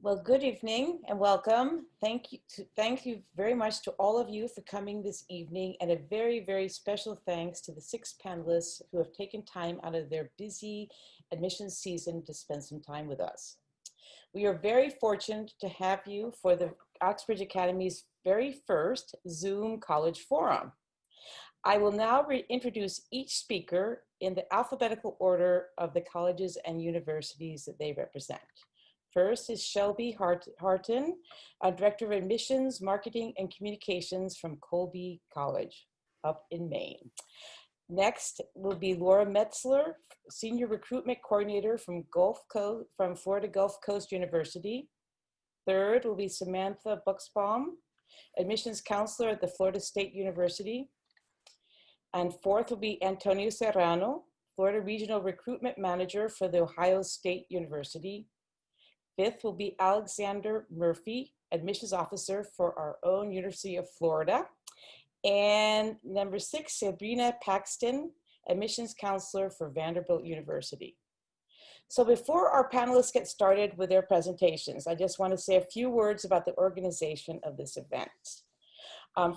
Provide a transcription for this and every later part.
Well, good evening and welcome. Thank you very much to all of you for coming this evening, and a very, very special thanks to the 6 panelists who have taken time out of their busy admissions season to spend some time with us. We are very fortunate to have you for the Oxbridge Academy's very first Zoom College Forum. I will now introduce each speaker in the alphabetical order of the colleges and universities that they represent. First is Shelby Harton, Director of Admissions, Marketing, and Communications from Colby College up in Maine. Next will be Laura Metzler, Senior Recruitment Coordinator from Florida Gulf Coast University. Third will be Samantha Buxbaum, Admissions Counselor at the Florida State University. And fourth will be Antonio Serrano, Florida Regional Recruitment Manager for the Ohio State University. Fifth will be Alexander Murphy, Admissions Officer for our own University of Florida. And number 6, Sabrina Paxton, Admissions Counselor for Vanderbilt University. So before our panelists get started with their presentations, I just want to say a few words about the organization of this event.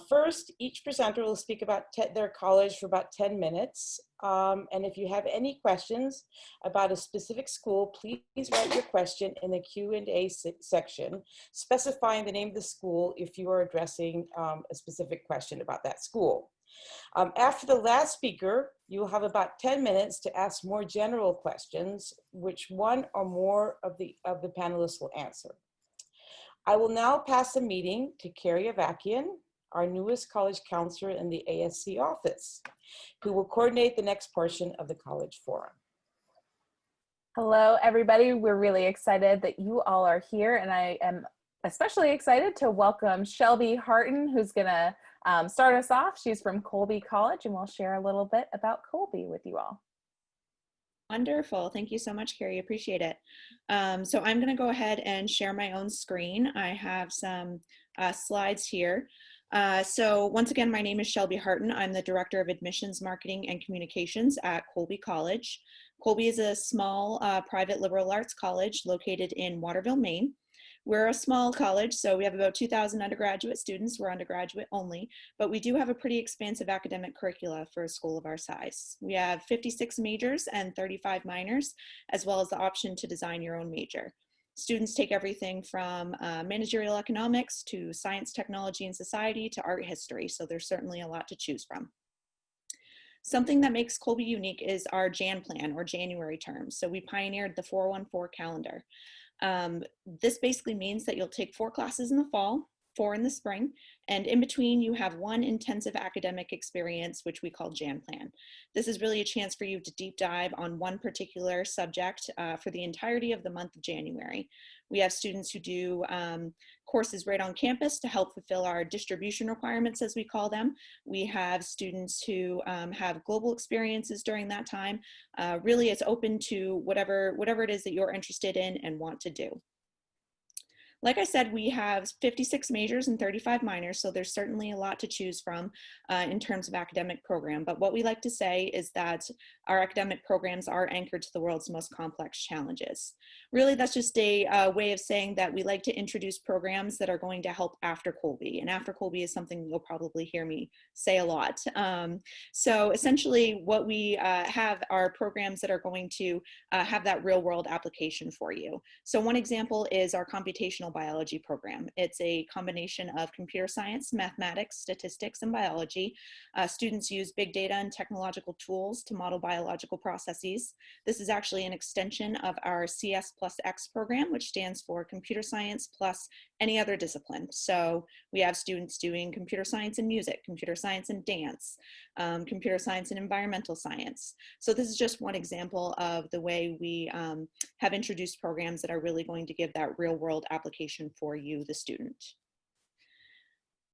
First, each presenter will speak about their college for about 10 minutes. And if you have any questions about a specific school, please write your question in the Q&A section, specifying the name of the school if you are addressing a specific question about that school. After the last speaker, you will have about 10 minutes to ask more general questions, which one or more of the panelists will answer. I will now pass the meeting to Carrie Avakian, our newest college counselor in the ASC office, who will coordinate the next portion of the College Forum. Hello, everybody. We're really excited that you all are here, and I am especially excited to welcome Shelby Harton, who's gonna start us off. She's from Colby College, and we'll share a little bit about Colby with you all. Wonderful. Thank you so much, Carrie. Appreciate it. So I'm going to go ahead and share my own screen. I have some slides here. So once again, my name is Shelby Harton. I'm the Director of Admissions, Marketing, and Communications at Colby College. Colby is a small private liberal arts college located in Waterville, Maine. We're a small college, so we have about 2,000 undergraduate students. We're undergraduate only, but we do have a pretty expansive academic curricula for a school of our size. We have 56 majors and 35 minors, as well as the option to design your own major. Students take everything from managerial economics to science, technology, and society to art history, so there's certainly a lot to choose from. Something that makes Colby unique is our Jan plan, or January term. So we pioneered the 414 calendar. This basically means that you'll take 4 classes in the fall, 4 in the spring, and in between you have 1 intensive academic experience, which we call Jan Plan. This is really a chance for you to deep dive on one particular subject for the entirety of the month of January. We have students who do courses right on campus to help fulfill our distribution requirements, as we call them. We have students who have global experiences during that time. Really, it's open to whatever it is that you're interested in and want to do. Like I said, we have 56 majors and 35 minors, so there's certainly a lot to choose from in terms of academic program. But what we like to say is that our academic programs are anchored to the world's most complex challenges. Really, that's just a way of saying that we like to introduce programs that are going to help after Colby. And after Colby is something you'll probably hear me say a lot. So essentially what we have are programs that are going to have that real world application for you. So one example is our computational biology program. It's a combination of computer science, mathematics, statistics, and biology. Students use big data and technological tools to model biological processes. This is actually an extension of our CS plus X program, which stands for computer science plus any other discipline. So we have students doing computer science and music, computer science and dance, computer science and environmental science. So this is just one example of the way we have introduced programs that are really going to give that real world application for you, the student.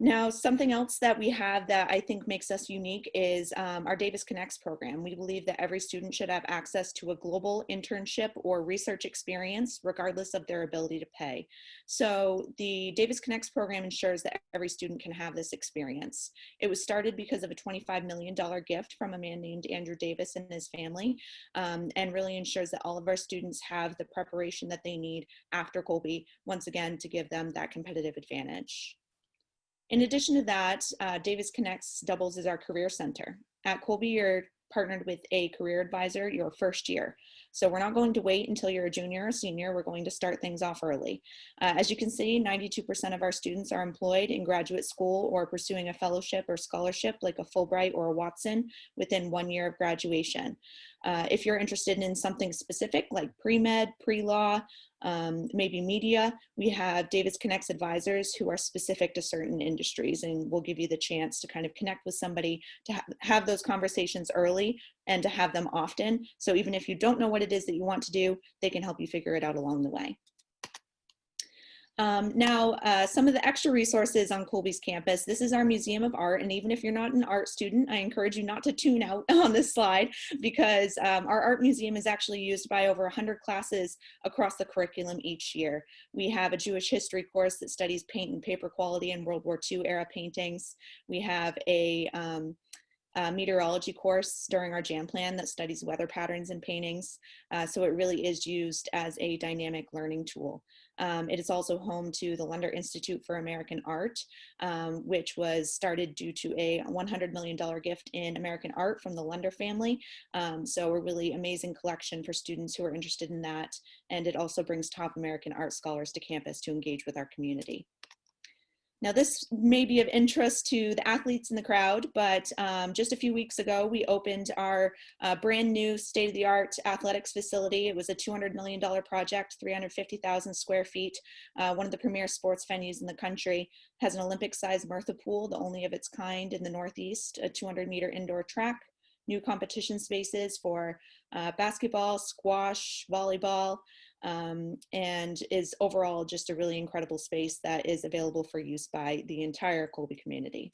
Now, something else that we have that I think makes us unique is our Davis Connects program. We believe that every student should have access to a global internship or research experience, regardless of their ability to pay. So the Davis Connects program ensures that every student can have this experience. It was started because of a $25 million gift from a man named Andrew Davis and his family, and really ensures that all of our students have the preparation that they need after Colby, once again, to give them that competitive advantage. In addition to that, Davis Connects doubles as our career center. At Colby, you're partnered with a career advisor your first year. So we're not going to wait until you're a junior or senior. We're going to start things off early. As you can see, 92% of our students are employed in graduate school or pursuing a fellowship or scholarship like a Fulbright or a Watson within 1 year of graduation. If you're interested in something specific like pre-med, pre-law, maybe media, we have Davis Connects advisors who are specific to certain industries, and we'll give you the chance to kind of connect with somebody to have those conversations early and to have them often. So even if you don't know what it is that you want to do, they can help you figure it out along the way. Some of the extra resources on Colby's campus. This is our Museum of Art, and even if you're not an art student, I encourage you not to tune out on this slide, because our art museum is actually used by over 100 classes across the curriculum each year. We have a Jewish history course that studies paint and paper quality in World War II era paintings. We have a meteorology course during our jam plan that studies weather patterns in paintings. So it really is used as a dynamic learning tool. It is also home to the Lunder Institute for American Art, which was started due to a $100 million gift in American art from the Lunder family. So a really amazing collection for students who are interested in that. And it also brings top American art scholars to campus to engage with our community. Now, this may be of interest to the athletes in the crowd, but just a few weeks ago, we opened our brand new state-of-the-art athletics facility. It was a $200 million project, 350,000 square feet, one of the premier sports venues in the country. Has an Olympic-sized Martha pool, the only of its kind in the Northeast, a 200-meter indoor track, new competition spaces for basketball, squash, volleyball, and is overall just a really incredible space that is available for use by the entire Colby community.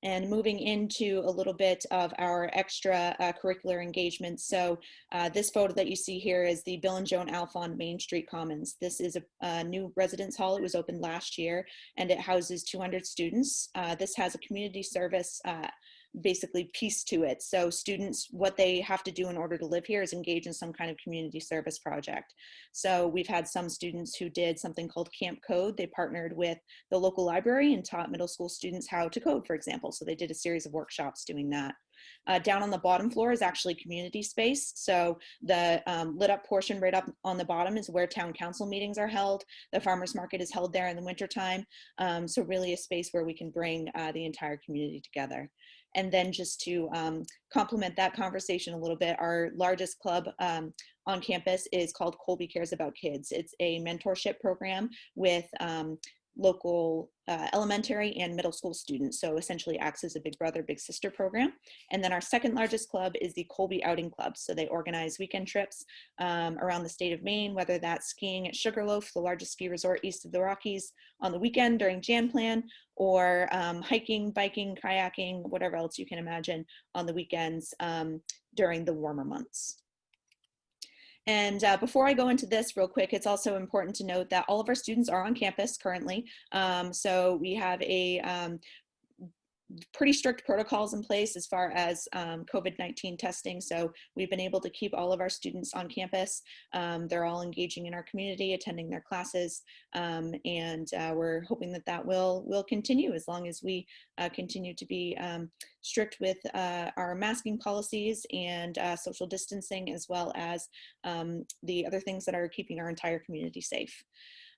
And moving into a little bit of our extra curricular engagement. So this photo that you see here is the Bill and Joan Alfond Main Street Commons. This is a new residence hall. It was opened last year, and it houses 200 students. This has a community service basically piece to it. So students, what they have to do in order to live here is engage in some kind of community service project. So we've had some students who did something called Camp Code. They partnered with the local library and taught middle school students how to code, for example. So they did a series of workshops doing that. Down on the bottom floor is actually community space. So the lit up portion right up on the bottom is where town council meetings are held. The farmers market is held there in the wintertime. So really a space where we can bring the entire community together. And then just to complement that conversation a little bit, our largest club on campus is called Colby Cares About Kids. It's a mentorship program with local elementary and middle school students. So essentially acts as a big brother, big sister program. And then our second largest club is the Colby Outing Club. So they organize weekend trips around the state of Maine, whether that's skiing at Sugarloaf, the largest ski resort east of the Rockies, on the weekend during jam plan, or hiking, biking, kayaking, whatever else you can imagine on the weekends during the warmer months. And before I go into this real quick, it's also important to note that all of our students are on campus currently. So we have a pretty strict protocols in place as far as COVID-19 testing. So we've been able to keep all of our students on campus. They're all engaging in our community, attending their classes, and we're hoping that that will continue as long as we continue to be strict with our masking policies and social distancing, as well as the other things that are keeping our entire community safe.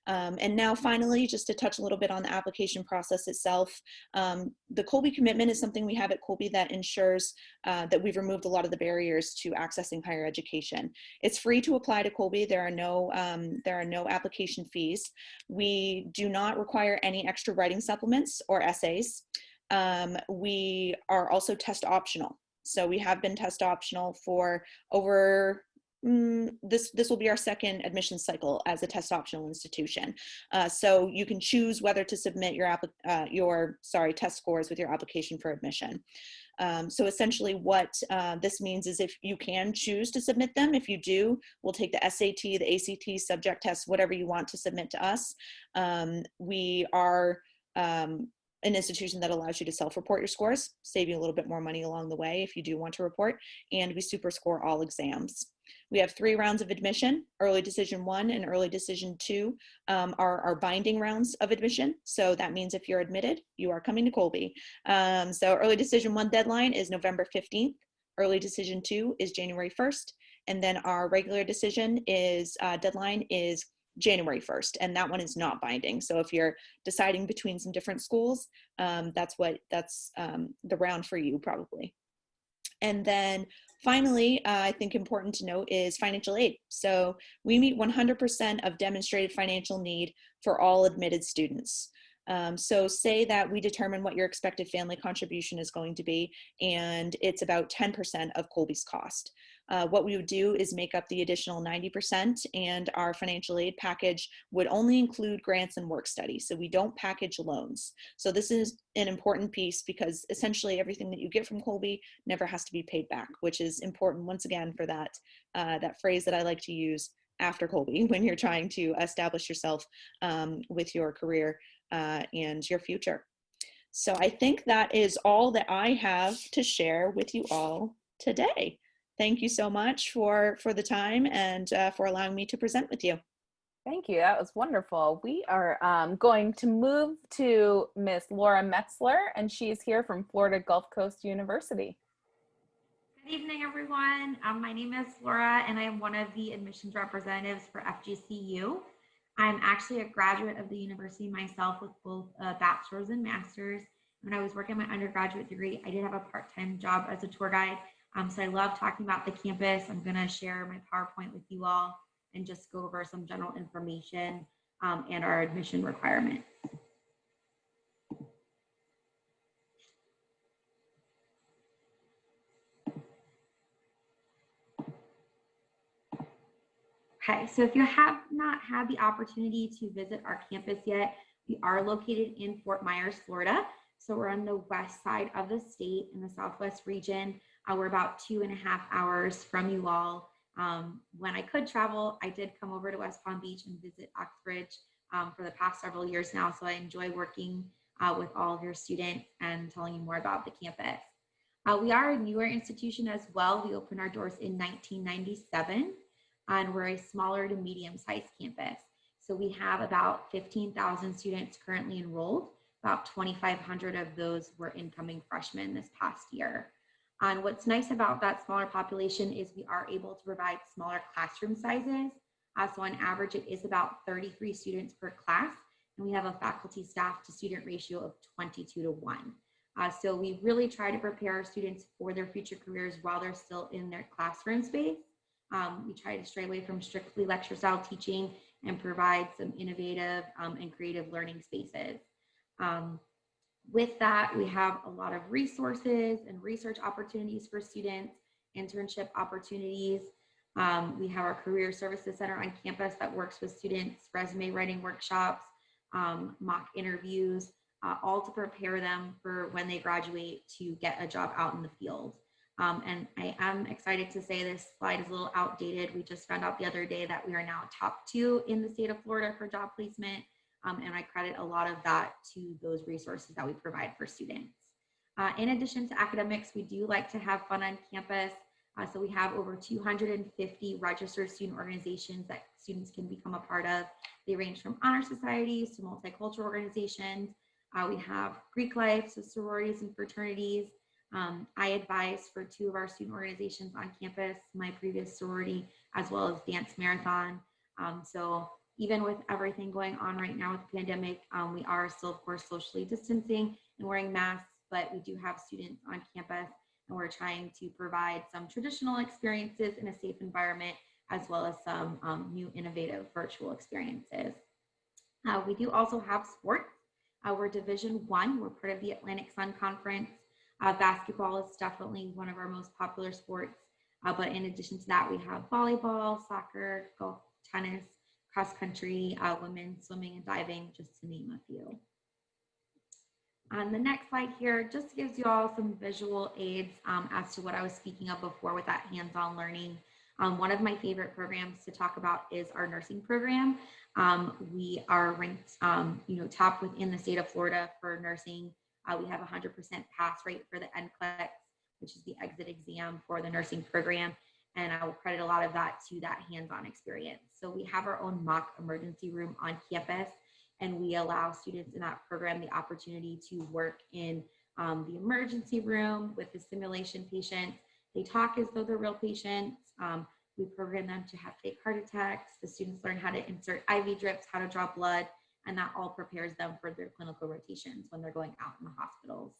And now finally, just to touch a little bit on the application process itself, the Colby commitment is something we have at Colby that ensures that we've removed a lot of the barriers to accessing higher education. It's free to apply to Colby. There are no application fees. We do not require any extra writing supplements or essays. We are also test optional. So we have been test optional for over this will be our second admission cycle as a test optional institution. So you can choose whether to submit your test scores with your application for admission. So essentially what this means is if you can choose to submit them, if you do, we'll take the SAT, the ACT, subject tests, whatever you want to submit to us. We are an institution that allows you to self-report your scores, save you a little bit more money along the way if you do want to report, and we super score all exams. We have 3 rounds of admission. Early Decision 1 and Early Decision 2 are our binding rounds of admission. So that means if you're admitted, you are coming to Colby. So Early Decision 1 deadline is November 15th. Early Decision 2 is January 1st. And then our regular decision deadline is January 1st, and that one is not binding. So if you're deciding between some different schools, that's the round for you probably. And then finally, I think important to note is financial aid. So we meet 100% of demonstrated financial need for all admitted students. So say that we determine what your expected family contribution is going to be, and it's about 10% of Colby's cost. What we would do is make up the additional 90%, and our financial aid package would only include grants and work study. So we don't package loans. So this is an important piece because essentially everything that you get from Colby never has to be paid back, which is important once again for that phrase that I like to use after Colby when you're trying to establish yourself with your career and your future. So I think that is all that I have to share with you all today. Thank you so much for the time and for allowing me to present with you. Thank you. That was wonderful. We are going to move to Miss Laura Metzler, and she's here from Florida Gulf Coast University. Good evening, everyone. My name is Laura, and I am one of the admissions representatives for FGCU. I'm actually a graduate of the university myself with both a bachelor's and master's. When I was working my undergraduate degree, I did have a part-time job as a tour guide. So I love talking about the campus. I'm going to share my PowerPoint with you all and just go over some general information and our admission requirements. Okay, so if you have not had the opportunity to visit our campus yet, we are located in Fort Myers, Florida. So we're on the west side of the state in the Southwest region. We're about 2.5 hours from you all. When I could travel, I did come over to West Palm Beach and visit Oxbridge for the past several years now. So I enjoy working with all of your students and telling you more about the campus. We are a newer institution as well. We opened our doors in 1997. And we're a smaller to medium-sized campus. So we have about 15,000 students currently enrolled. About 2,500 of those were incoming freshmen this past year. And what's nice about that smaller population is we are able to provide smaller classroom sizes. So on average, it is about 33 students per class, and we have a faculty staff to student ratio of 22:1. So we really try to prepare our students for their future careers while they're still in their classroom space. We try to stray away from strictly lecture style teaching and provide some innovative and creative learning spaces. With that, we have a lot of resources and research opportunities for students, internship opportunities. We have our Career Services Center on campus that works with students, resume writing workshops, mock interviews, all to prepare them for when they graduate to get a job out in the field. And I am excited to say this slide is a little outdated. We just found out the other day that we are now top 2 in the state of Florida for job placement. And I credit a lot of that to those resources that we provide for students. In addition to academics, we do like to have fun on campus. So we have over 250 registered student organizations that students can become a part of. They range from honor societies to multicultural organizations. We have Greek life, so sororities and fraternities. I advise for 2 of our student organizations on campus, my previous sorority, as well as Dance Marathon. So even with everything going on right now with the pandemic, we are still, of course, socially distancing and wearing masks, but we do have students on campus, and we're trying to provide some traditional experiences in a safe environment, as well as some new innovative virtual experiences. We do also have sports. We're Division I. We're part of the Atlantic Sun Conference. Basketball is definitely one of our most popular sports. But in addition to that, we have volleyball, soccer, golf, tennis, cross country, women's swimming and diving, just to name a few. On the next slide here just gives you all some visual aids as to what I was speaking of before with that hands-on learning. One of my favorite programs to talk about is our nursing program. We are ranked, top within the state of Florida for nursing. We have 100% pass rate for the NCLEX, which is the exit exam for the nursing program. And I will credit a lot of that to that hands-on experience. So we have our own mock emergency room on campus, and we allow students in that program the opportunity to work in the emergency room with the simulation patients. They talk as though they're real patients. We program them to have fake heart attacks. The students learn how to insert IV drips, how to draw blood, and that all prepares them for their clinical rotations when they're going out in the hospitals.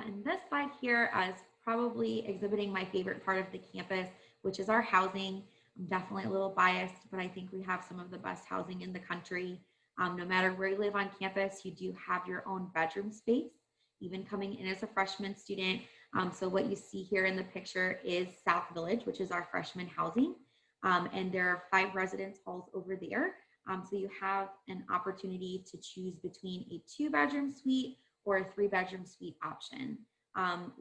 And this slide here is probably exhibiting my favorite part of the campus, which is our housing. I'm definitely a little biased, but I think we have some of the best housing in the country. No matter where you live on campus, you do have your own bedroom space, even coming in as a freshman student. So what you see here in the picture is South Village, which is our freshman housing. And there are 5 residence halls over there. So you have an opportunity to choose between a 2-bedroom suite or a 3-bedroom suite option.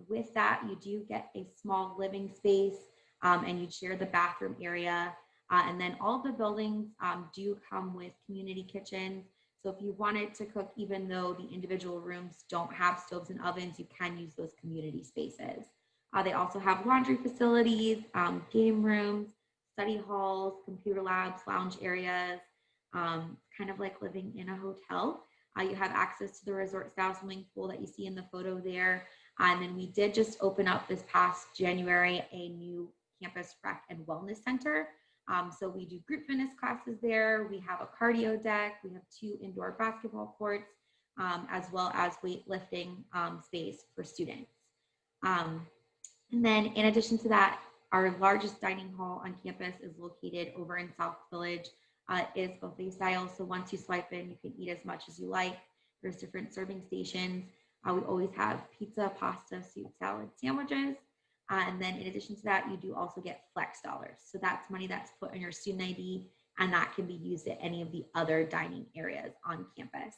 With that, you do get a small living space and you share the bathroom area. And then all the buildings do come with community kitchens. So if you wanted to cook, even though the individual rooms don't have stoves and ovens, you can use those community spaces. They also have laundry facilities, game rooms, study halls, computer labs, lounge areas, kind of like living in a hotel. You have access to the resort style swimming pool that you see in the photo there. And then we did just open up this past January a new campus rec and wellness center. So we do group fitness classes there. We have a cardio deck. We have 2 indoor basketball courts, as well as weightlifting space for students. And then in addition to that, our largest dining hall on campus is located over in South Village. It is buffet style. So once you swipe in, you can eat as much as you like. There's different serving stations. We always have pizza, pasta, soup, salad, sandwiches. And then in addition to that, you do also get flex dollars. So that's money that's put on your student ID, and that can be used at any of the other dining areas on campus.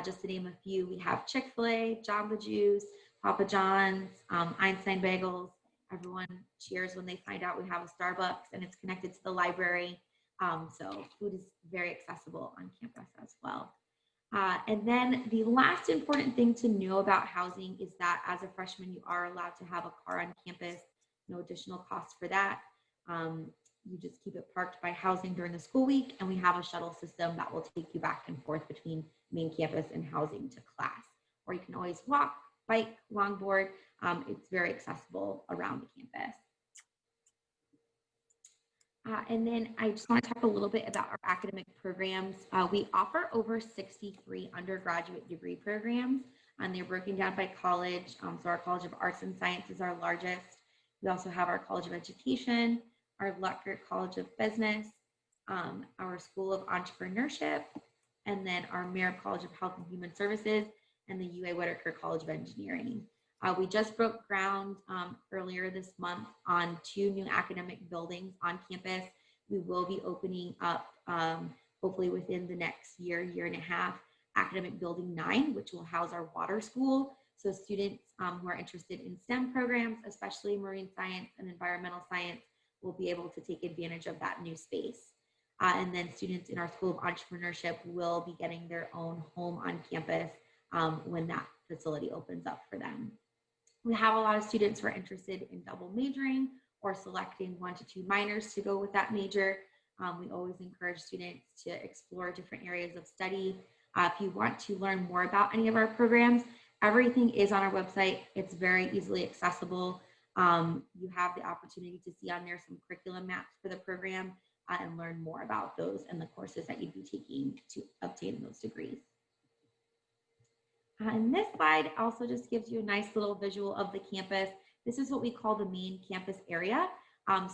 Just to name a few, we have Chick-fil-A, Jamba Juice, Papa John's, Einstein Bagels. Everyone cheers when they find out we have a Starbucks and it's connected to the library. So food is very accessible on campus as well. And then the last important thing to know about housing is that as a freshman, you are allowed to have a car on campus, no additional cost for that. You just keep it parked by housing during the school week, and we have a shuttle system that will take you back and forth between main campus and housing to class. Or you can always walk, bike, longboard. It's very accessible around the campus. And then I just want to talk a little bit about our academic programs. We offer over 63 undergraduate degree programs, and they're broken down by college. So our College of Arts and Science is our largest. We also have our College of Education, our Lutgert College of Business, our School of Entrepreneurship, and then our Merritt College of Health and Human Services, and the UA Whitaker College of Engineering. We just broke ground earlier this month on 2 new academic buildings on campus. We will be opening up, hopefully within the next year, year and a half, Academic Building 9, which will house our water school. So students who are interested in STEM programs, especially marine science and environmental science, will be able to take advantage of that new space. And then students in our School of Entrepreneurship will be getting their own home on campus when that facility opens up for them. We have a lot of students who are interested in double majoring or selecting 1 to 2 minors to go with that major. We always encourage students to explore different areas of study. If you want to learn more about any of our programs, everything is on our website. It's very easily accessible. You have the opportunity to see on there some curriculum maps for the program and learn more about those and the courses that you'd be taking to obtain those degrees. And this slide also just gives you a nice little visual of the campus. This is what we call the main campus area.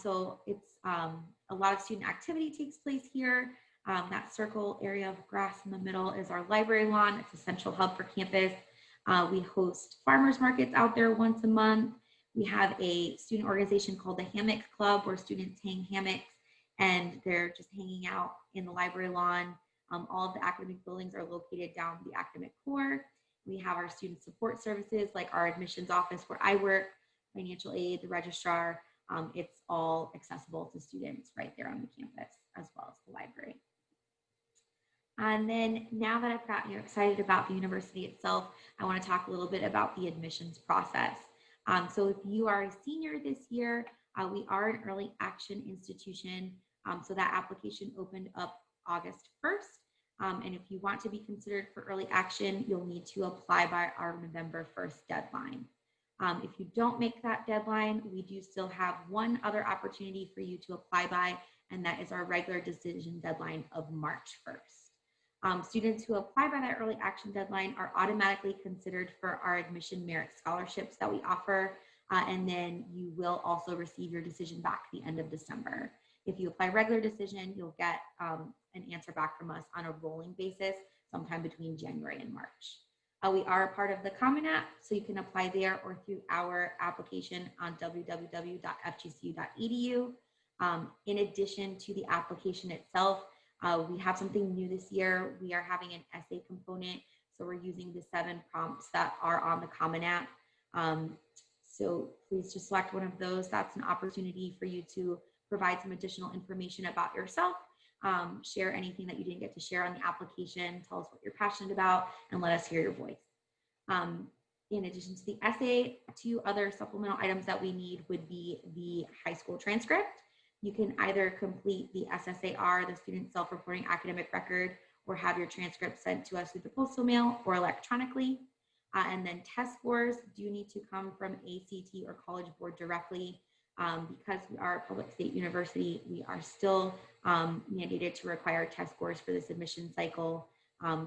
So it's a lot of student activity takes place here. That circle area of grass in the middle is our library lawn. It's a central hub for campus. We host farmers markets out there once a month. We have a student organization called the Hammock Club where students hang hammocks and they're just hanging out in the library lawn. All of the academic buildings are located down the academic core. We have our student support services like our admissions office where I work, financial aid, the registrar. It's all accessible to students right there on the campus as well as the library. And then now that I've gotten you excited about the university itself, I want to talk a little bit about the admissions process. So if you are a senior this year, we are an early action institution. So that application opened up August 1st. And if you want to be considered for early action, you'll need to apply by our November 1st deadline. If you don't make that deadline, we do still have one other opportunity for you to apply by, and that is our regular decision deadline of March 1st. Students who apply by that early action deadline are automatically considered for our admission merit scholarships that we offer, and then you will also receive your decision back at the end of December. If you apply regular decision, you'll get an answer back from us on a rolling basis sometime between January and March. We are a part of the Common App, so you can apply there or through our application on www.fgcu.edu. In addition to the application itself, we have something new this year. We are having an essay component. So we're using the 7 prompts that are on the Common App. So please just select one of those. That's an opportunity for you to provide some additional information about yourself, share anything that you didn't get to share on the application, tell us what you're passionate about, and let us hear your voice. In addition to the essay, 2 other supplemental items that we need would be the high school transcript. You can either complete the SSAR, the Student Self-Reporting Academic Record, or have your transcript sent to us through the postal mail or electronically. And then test scores do need to come from ACT or College Board directly. Because we are a public state university, we are still mandated to require test scores for this admission cycle.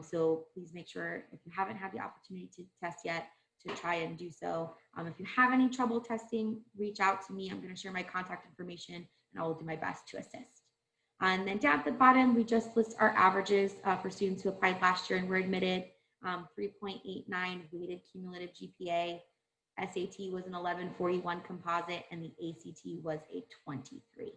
So please make sure, if you haven't had the opportunity to test yet, to try and do so. If you have any trouble testing, reach out to me. I'm going to share my contact information and I will do my best to assist. And then down at the bottom, we just list our averages for students who applied last year and were admitted. 3.89 weighted cumulative GPA. SAT was an 1141 composite and the ACT was a 23.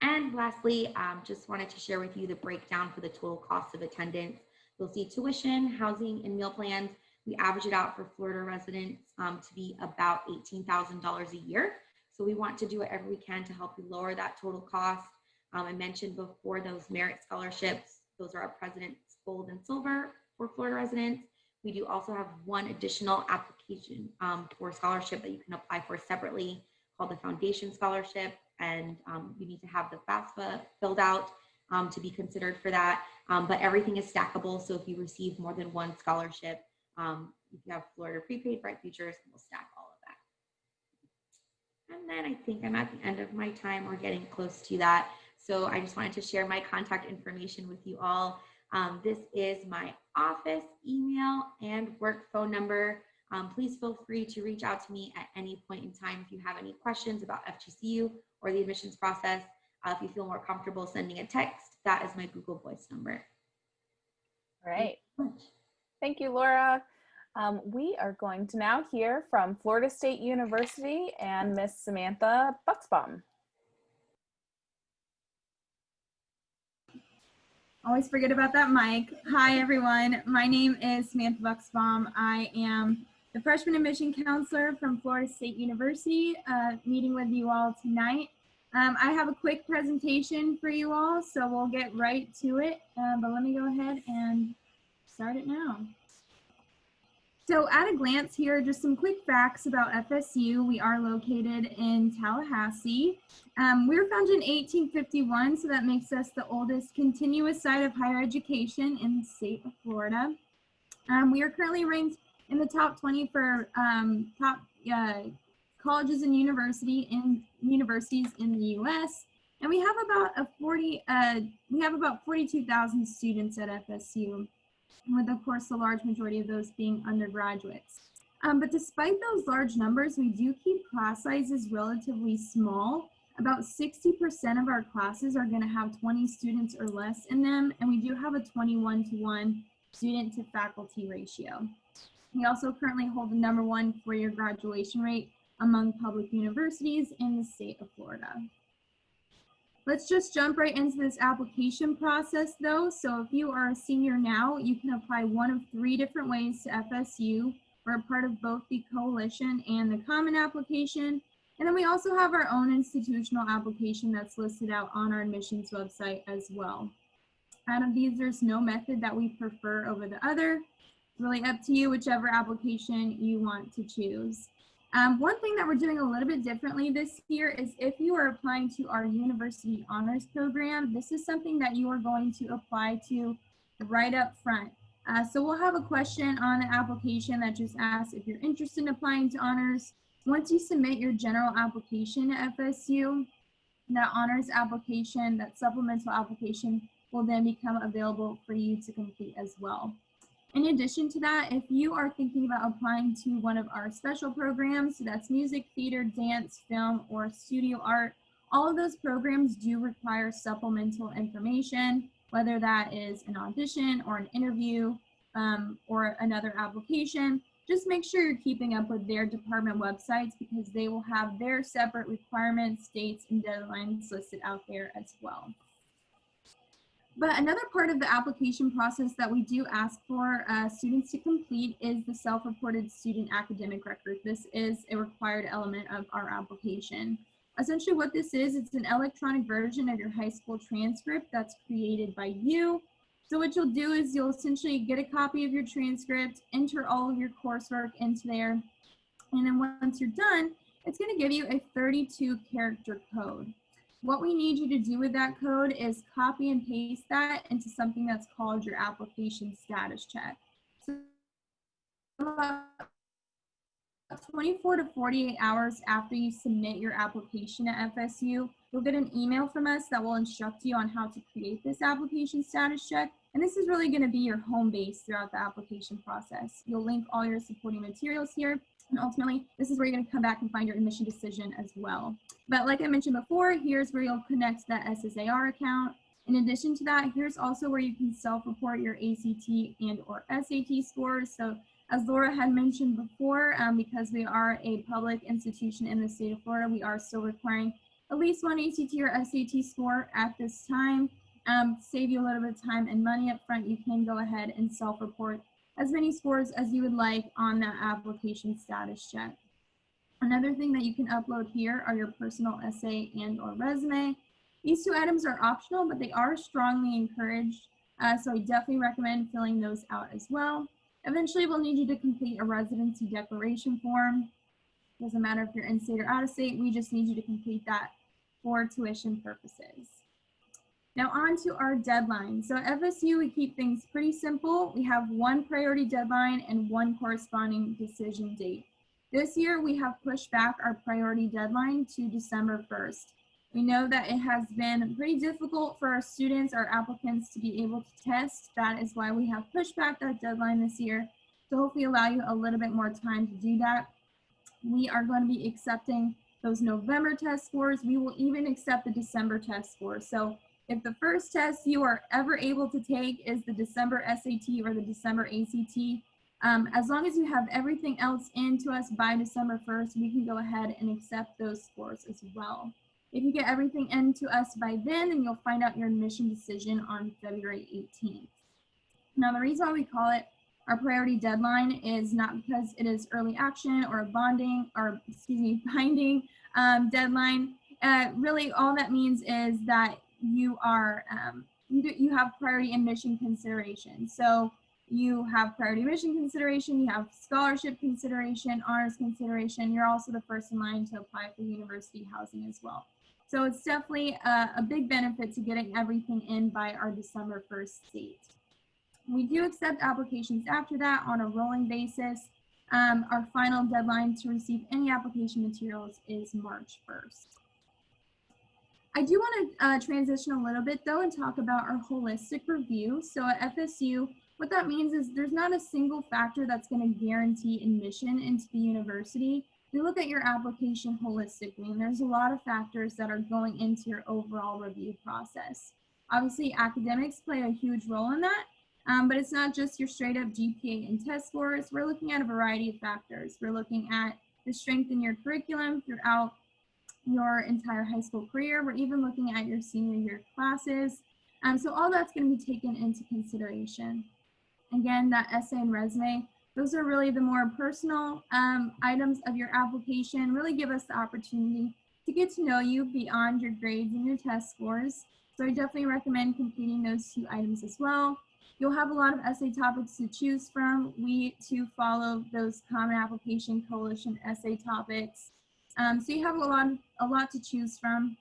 And lastly, just wanted to share with you the breakdown for the total cost of attendance. You'll see tuition, housing, and meal plans. We average it out for Florida residents to be about $18,000 a year. So we want to do whatever we can to help you lower that total cost. I mentioned before those merit scholarships. Those are our President's Gold and Silver for Florida residents. We do also have one additional application for scholarship that you can apply for separately called the Foundation Scholarship. And you need to have the FAFSA filled out to be considered for that. But everything is stackable. So if you receive more than one scholarship, if you have Florida prepaid, Bright Futures, we'll stack all of that. And then I think I'm at the end of my time or getting close to that. So I just wanted to share my contact information with you all. This is my office, email, and work phone number. Please feel free to reach out to me at any point in time if you have any questions about FGCU or the admissions process. If you feel more comfortable sending a text, that is my Google Voice number. All right. Thank you, Laura. We are going to now hear from Florida State University and Miss Samantha Bucksbaum. Always forget about that mic. Hi, everyone. My name is Samantha Bucksbaum. I am the freshman admission counselor from Florida State University, meeting with you all tonight. I have a quick presentation for you all, so we'll get right to it. But let me go ahead and start it now. So at a glance here, just some quick facts about FSU. We are located in Tallahassee. We were founded in 1851, so that makes us the oldest continuous site of higher education in the state of Florida. We are currently ranked in the top 20 for top colleges and universities in the U.S. And we have about 42,000 students at FSU, with of course the large majority of those being undergraduates. But despite those large numbers, we do keep class sizes relatively small. About 60% of our classes are going to have 20 students or less in them, and we do have a 21-to-1 student to faculty ratio. We also currently hold the #1 four-year graduation rate among public universities in the state of Florida. Let's just jump right into this application process though. So if you are a senior now, you can apply one of 3 different ways to FSU. We're a part of both the Coalition and the Common application. And then we also have our own institutional application that's listed out on our admissions website as well. Out of these, there's no method that we prefer over the other. It's really up to you, whichever application you want to choose. One thing that we're doing a little bit differently this year is if you are applying to our University Honors Program, this is something that you are going to apply to right up front. So we'll have a question on the application that just asks if you're interested in applying to honors. Once you submit your general application to FSU, that honors application, that supplemental application will then become available for you to complete as well. In addition to that, if you are thinking about applying to one of our special programs, so that's music, theater, dance, film, or studio art, all of those programs do require supplemental information, whether that is an audition or an interview or another application. Just make sure you're keeping up with their department websites because they will have their separate requirements, dates, and deadlines listed out there as well. But another part of the application process that we do ask for students to complete is the self-reported student academic record. This is a required element of our application. Essentially what this is, it's an electronic version of your high school transcript that's created by you. So what you'll do is you'll essentially get a copy of your transcript, enter all of your coursework into there, and then once you're done, it's going to give you a 32-character code. What we need you to do with that code is copy and paste that into something that's called your application status check. So 24 to 48 hours after you submit your application at FSU, you'll get an email from us that will instruct you on how to create this application status check. And this is really going to be your home base throughout the application process. You'll link all your supporting materials here. And ultimately, this is where you're going to come back and find your admission decision as well. But like I mentioned before, here's where you'll connect that SSAR account. In addition to that, here's also where you can self-report your ACT and or SAT scores. So as Laura had mentioned before, because we are a public institution in the state of Florida, we are still requiring at least one ACT or SAT score at this time. Save you a little bit of time and money up front, you can go ahead and self-report as many scores as you would like on that application status check. Another thing that you can upload here are your personal essay and or resume. These 2 items are optional, but they are strongly encouraged. So I definitely recommend filling those out as well. Eventually, we'll need you to complete a residency declaration form. Doesn't matter if you're in state or out of state, we just need you to complete that for tuition purposes. Now on to our deadline. So at FSU, we keep things pretty simple. We have 1 priority deadline and 1 corresponding decision date. This year, we have pushed back our priority deadline to December 1st. We know that it has been pretty difficult for our students, our applicants, to be able to test. That is why we have pushed back that deadline this year to hopefully allow you a little bit more time to do that. We are going to be accepting those November test scores. We will even accept the December test scores. So if the first test you are ever able to take is the December SAT or the December ACT, as long as you have everything else in to us by December 1st, we can go ahead and accept those scores as well. If you get everything in to us by then you'll find out your admission decision on February 18th. Now, the reason why we call it our priority deadline is not because it is early action or a binding deadline. Really, all that means is that you are you have priority admission consideration. So you have priority admission consideration, you have scholarship consideration, honors consideration. You're also the first in line to apply for university housing as well. So it's definitely a big benefit to getting everything in by our December 1st date. We do accept applications after that on a rolling basis. Our final deadline to receive any application materials is March 1st. I do want to transition a little bit though and talk about our holistic review. So at FSU, what that means is there's not a single factor that's going to guarantee admission into the university. We look at your application holistically, and there's a lot of factors that are going into your overall review process. Obviously, academics play a huge role in that, but it's not just your straight up GPA and test scores. We're looking at a variety of factors. We're looking at to strengthen your curriculum throughout your entire high school career. We're even looking at your senior year classes. So all that's going to be taken into consideration. Again, that essay and resume, those are really the more personal items of your application, really give us the opportunity to get to know you beyond your grades and your test scores. So I definitely recommend completing those 2 items as well. You'll have a lot of essay topics to choose from. We too follow those Common Application Coalition essay topics. So you have a lot to choose from.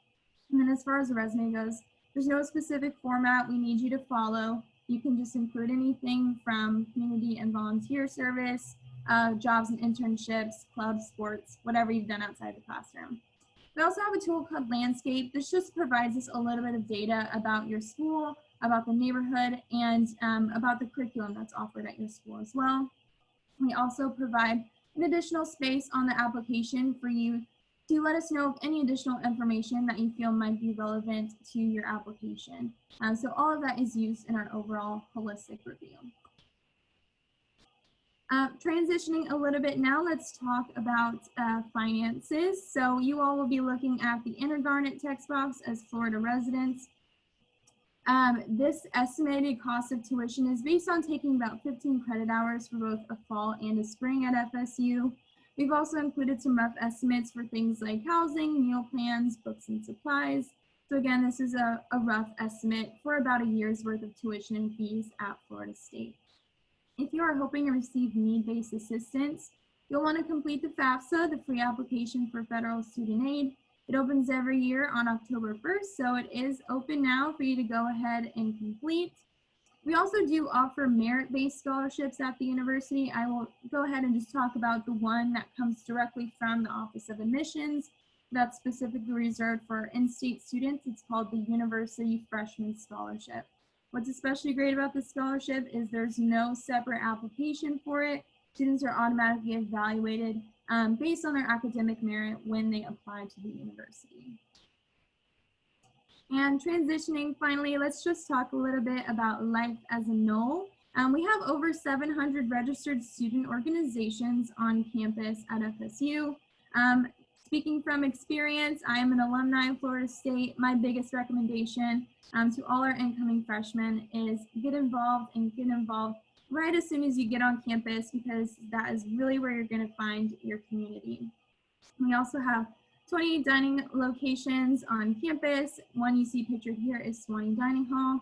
And then as far as the resume goes, there's no specific format we need you to follow. You can just include anything from community and volunteer service, jobs and internships, clubs, sports, whatever you've done outside the classroom. We also have a tool called Landscape. This just provides us a little bit of data about your school, about the neighborhood, and about the curriculum that's offered at your school as well. We also provide an additional space on the application for you to let us know of any additional information that you feel might be relevant to your application. So all of that is used in our overall holistic review. Transitioning a little bit now, let's talk about finances. So you all will be looking at the Intergarnet text box as Florida residents. This estimated cost of tuition is based on taking about 15 credit hours for both a fall and a spring at FSU. We've also included some rough estimates for things like housing, meal plans, books and supplies. So again, this is a rough estimate for about a year's worth of tuition and fees at Florida State. If you are hoping to receive need-based assistance, you'll want to complete the FAFSA, the free application for federal student aid. It opens every year on October 1st, so it is open now for you to go ahead and complete. We also do offer merit-based scholarships at the university. I will go ahead and just talk about the one that comes directly from the Office of Admissions. That's specifically reserved for in-state students. It's called the University Freshman Scholarship. What's especially great about this scholarship is there's no separate application for it. Students are automatically evaluated based on their academic merit when they apply to the university. And transitioning finally, let's just talk a little bit about life as a Knoll. We have over 700 registered student organizations on campus at FSU. Speaking from experience, I am an alumni of Florida State. My biggest recommendation to all our incoming freshmen is get involved right as soon as you get on campus, because that is really where you're going to find your community. We also have 20 dining locations on campus. One you see pictured here is Swanee Dining Hall.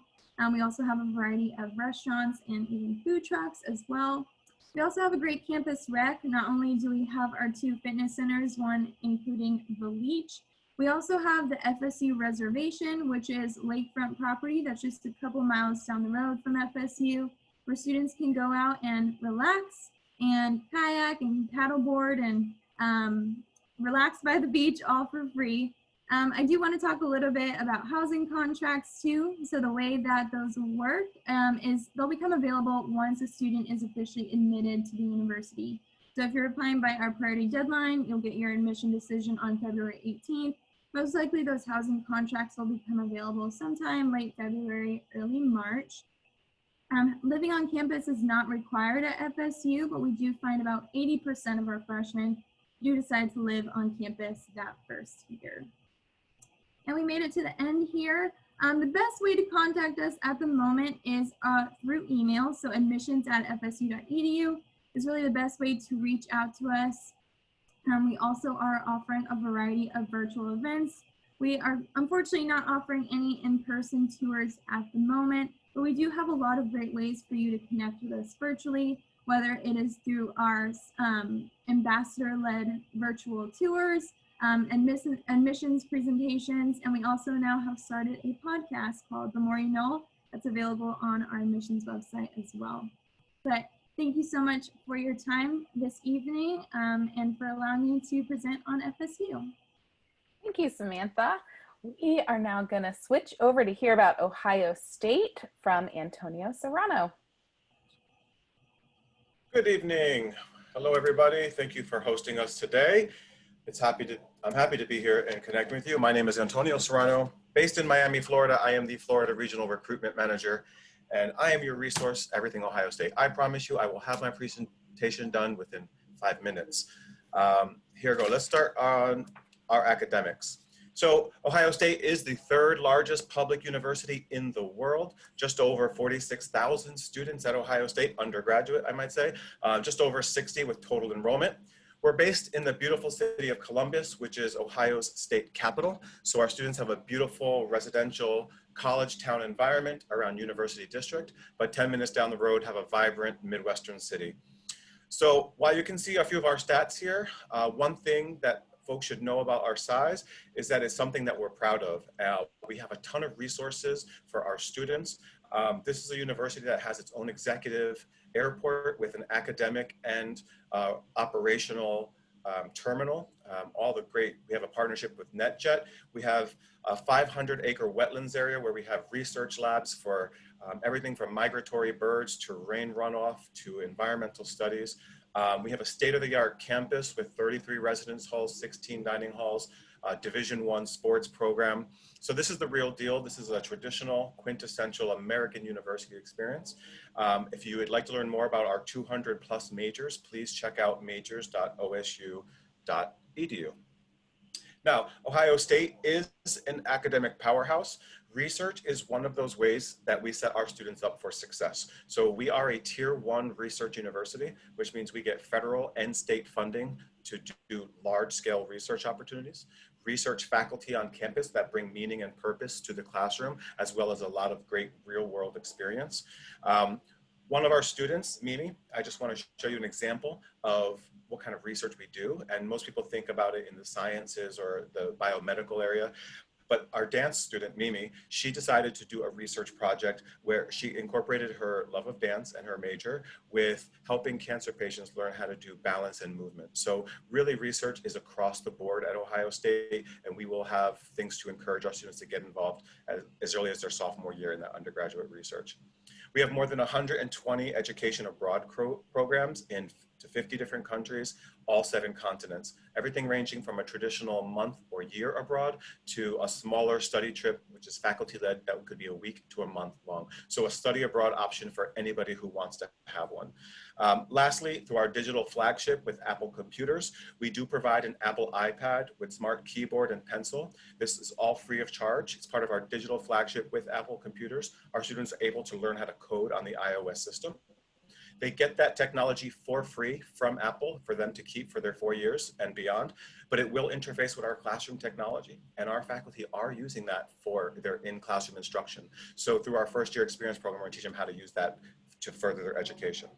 We also have a variety of restaurants and even food trucks as well. We also have a great campus rec. Not only do we have our 2 fitness centers, one including the Leach, we also have the FSU Reservation, which is lakefront property that's just a couple miles down the road from FSU, where students can go out and relax and kayak and paddleboard and relax by the beach, all for free. I do want to talk a little bit about housing contracts too. So the way that those work is they'll become available once a student is officially admitted to the university. So if you're applying by our priority deadline, you'll get your admission decision on February 18th. Most likely those housing contracts will become available sometime late February, early March. Living on campus is not required at FSU, but we do find about 80% of our freshmen do decide to live on campus that first year. And we made it to the end here. The best way to contact us at the moment is through email. So admissions@fsu.edu is really the best way to reach out to us. We also are offering a variety of virtual events. We are unfortunately not offering any in-person tours at the moment, but we do have a lot of great ways for you to connect with us virtually, whether it is through our ambassador-led virtual tours, admissions presentations, and we also now have started a podcast called The More You Know that's available on our admissions website as well. But thank you so much for your time this evening and for allowing me to present on FSU. Thank you, Samantha. We are now going to switch over to hear about Ohio State from Antonio Serrano. Good evening. Hello, everybody. Thank you for hosting us today. I'm happy to be here and connect with you. My name is Antonio Serrano, based in Miami, Florida. I am the Florida Regional Recruitment Manager, and I am your resource, Everything Ohio State. I promise you I will have my presentation done within 5 minutes. here we go. Let's start on our academics. So Ohio State is the third largest public university in the world, just over 46,000 students at Ohio State, undergraduate, I might say, just over 60 with total enrollment. We're based in the beautiful city of Columbus, which is Ohio's state capital. So our students have a beautiful residential college town environment around University District, but 10 minutes down the road have a vibrant Midwestern city. So while you can see a few of our stats here, one thing that folks should know about our size is that it's something that we're proud of. We have a ton of resources for our students. This is a university that has its own executive airport with an academic and operational terminal. We have a partnership with NetJet. We have a 500-acre wetlands area where we have research labs for everything from migratory birds to rain runoff to environmental studies. We have a state-of-the-art campus with 33 residence halls, 16 dining halls, Division I sports program. So this is the real deal. This is a traditional, quintessential American university experience. If you would like to learn more about our 200+ majors, please check out majors.osu.edu. Now, Ohio State is an academic powerhouse. Research is one of those ways that we set our students up for success. So we are a Tier 1 research university, which means we get federal and state funding to do large-scale research opportunities, research faculty on campus that bring meaning and purpose to the classroom, as well as a lot of great real-world experience. One of our students, Mimi, I just want to show you an example of what kind of research we do. And most people think about it in the sciences or the biomedical area. But our dance student, Mimi, she decided to do a research project where she incorporated her love of dance and her major with helping cancer patients learn how to do balance and movement. So really research is across the board at Ohio State, and we will have things to encourage our students to get involved as early as their sophomore year in that undergraduate research. We have more than 120 education abroad programs in to 50 different countries, all 7 continents. Everything ranging from a traditional month or year abroad to a smaller study trip, which is faculty-led, that could be a week to a month long. So a study abroad option for anybody who wants to have one. Lastly, through our digital flagship with Apple computers, we do provide an Apple iPad with smart keyboard and pencil. This is all free of charge. It's part of our digital flagship with Apple computers. Our students are able to learn how to code on the iOS system. They get that technology for free from Apple for them to keep for their 4 years and beyond, but it will interface with our classroom technology, and our faculty are using that for their in-classroom instruction. So through our first-year experience program, we're teaching them how to use that to further their education.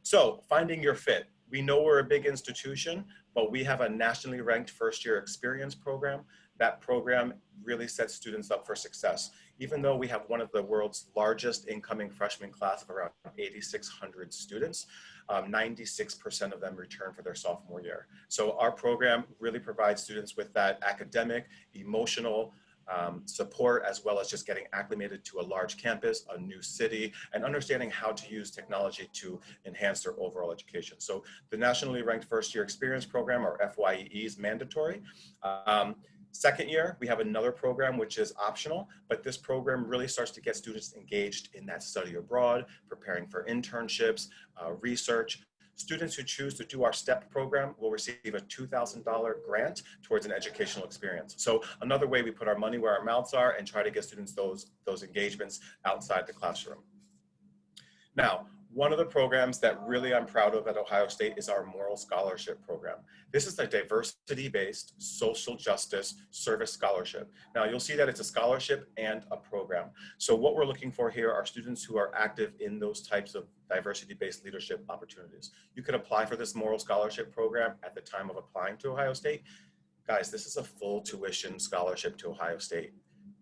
So finding your fit. We know we're a big institution, but we have a nationally ranked first-year experience program. That program really sets students up for success. Even though we have one of the world's largest incoming freshman class of around 8,600 students, 96% of them return for their sophomore year. So our program really provides students with that academic, emotional support, as well as just getting acclimated to a large campus, a new city, and understanding how to use technology to enhance their overall education. So the nationally ranked first year experience program, or FYEE, is mandatory. Second year, we have another program which is optional, but this program really starts to get students engaged in that study abroad, preparing for internships, research. Students who choose to do our STEP program will receive a $2,000 grant towards an educational experience. So another way we put our money where our mouths are and try to get students those engagements outside the classroom. Now, one of the programs that really I'm proud of at Ohio State is our Moral Scholarship Program. This is a diversity-based social justice service scholarship. Now, you'll see that it's a scholarship and a program. So what we're looking for here are students who are active in those types of diversity-based leadership opportunities. You could apply for this Moral Scholarship Program at the time of applying to Ohio State. Guys, this is a full tuition scholarship to Ohio State.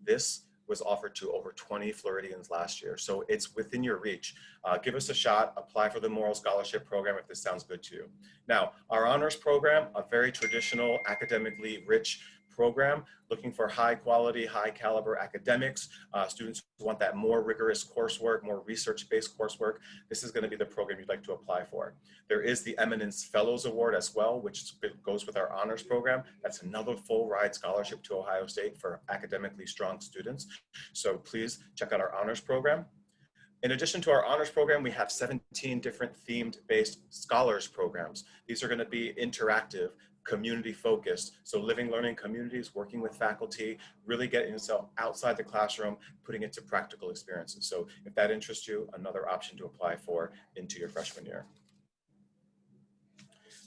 This was offered to over 20 Floridians last year. So it's within your reach. Give us a shot, apply for the Moral Scholarship Program if this sounds good to you. Now, our honors program, a very traditional, academically rich program, looking for high quality, high caliber academics, students who want that more rigorous coursework, more research-based coursework. This is going to be the program you'd like to apply for. There is the Eminence Fellows Award as well, which goes with our honors program. That's another full ride scholarship to Ohio State for academically strong students. So please check out our honors program. In addition to our honors program, we have 17 different themed-based scholars programs. These are going to be interactive, community-focused, so living, learning communities, working with faculty, really getting yourself outside the classroom, putting it to practical experiences. So if that interests you, another option to apply for into your freshman year.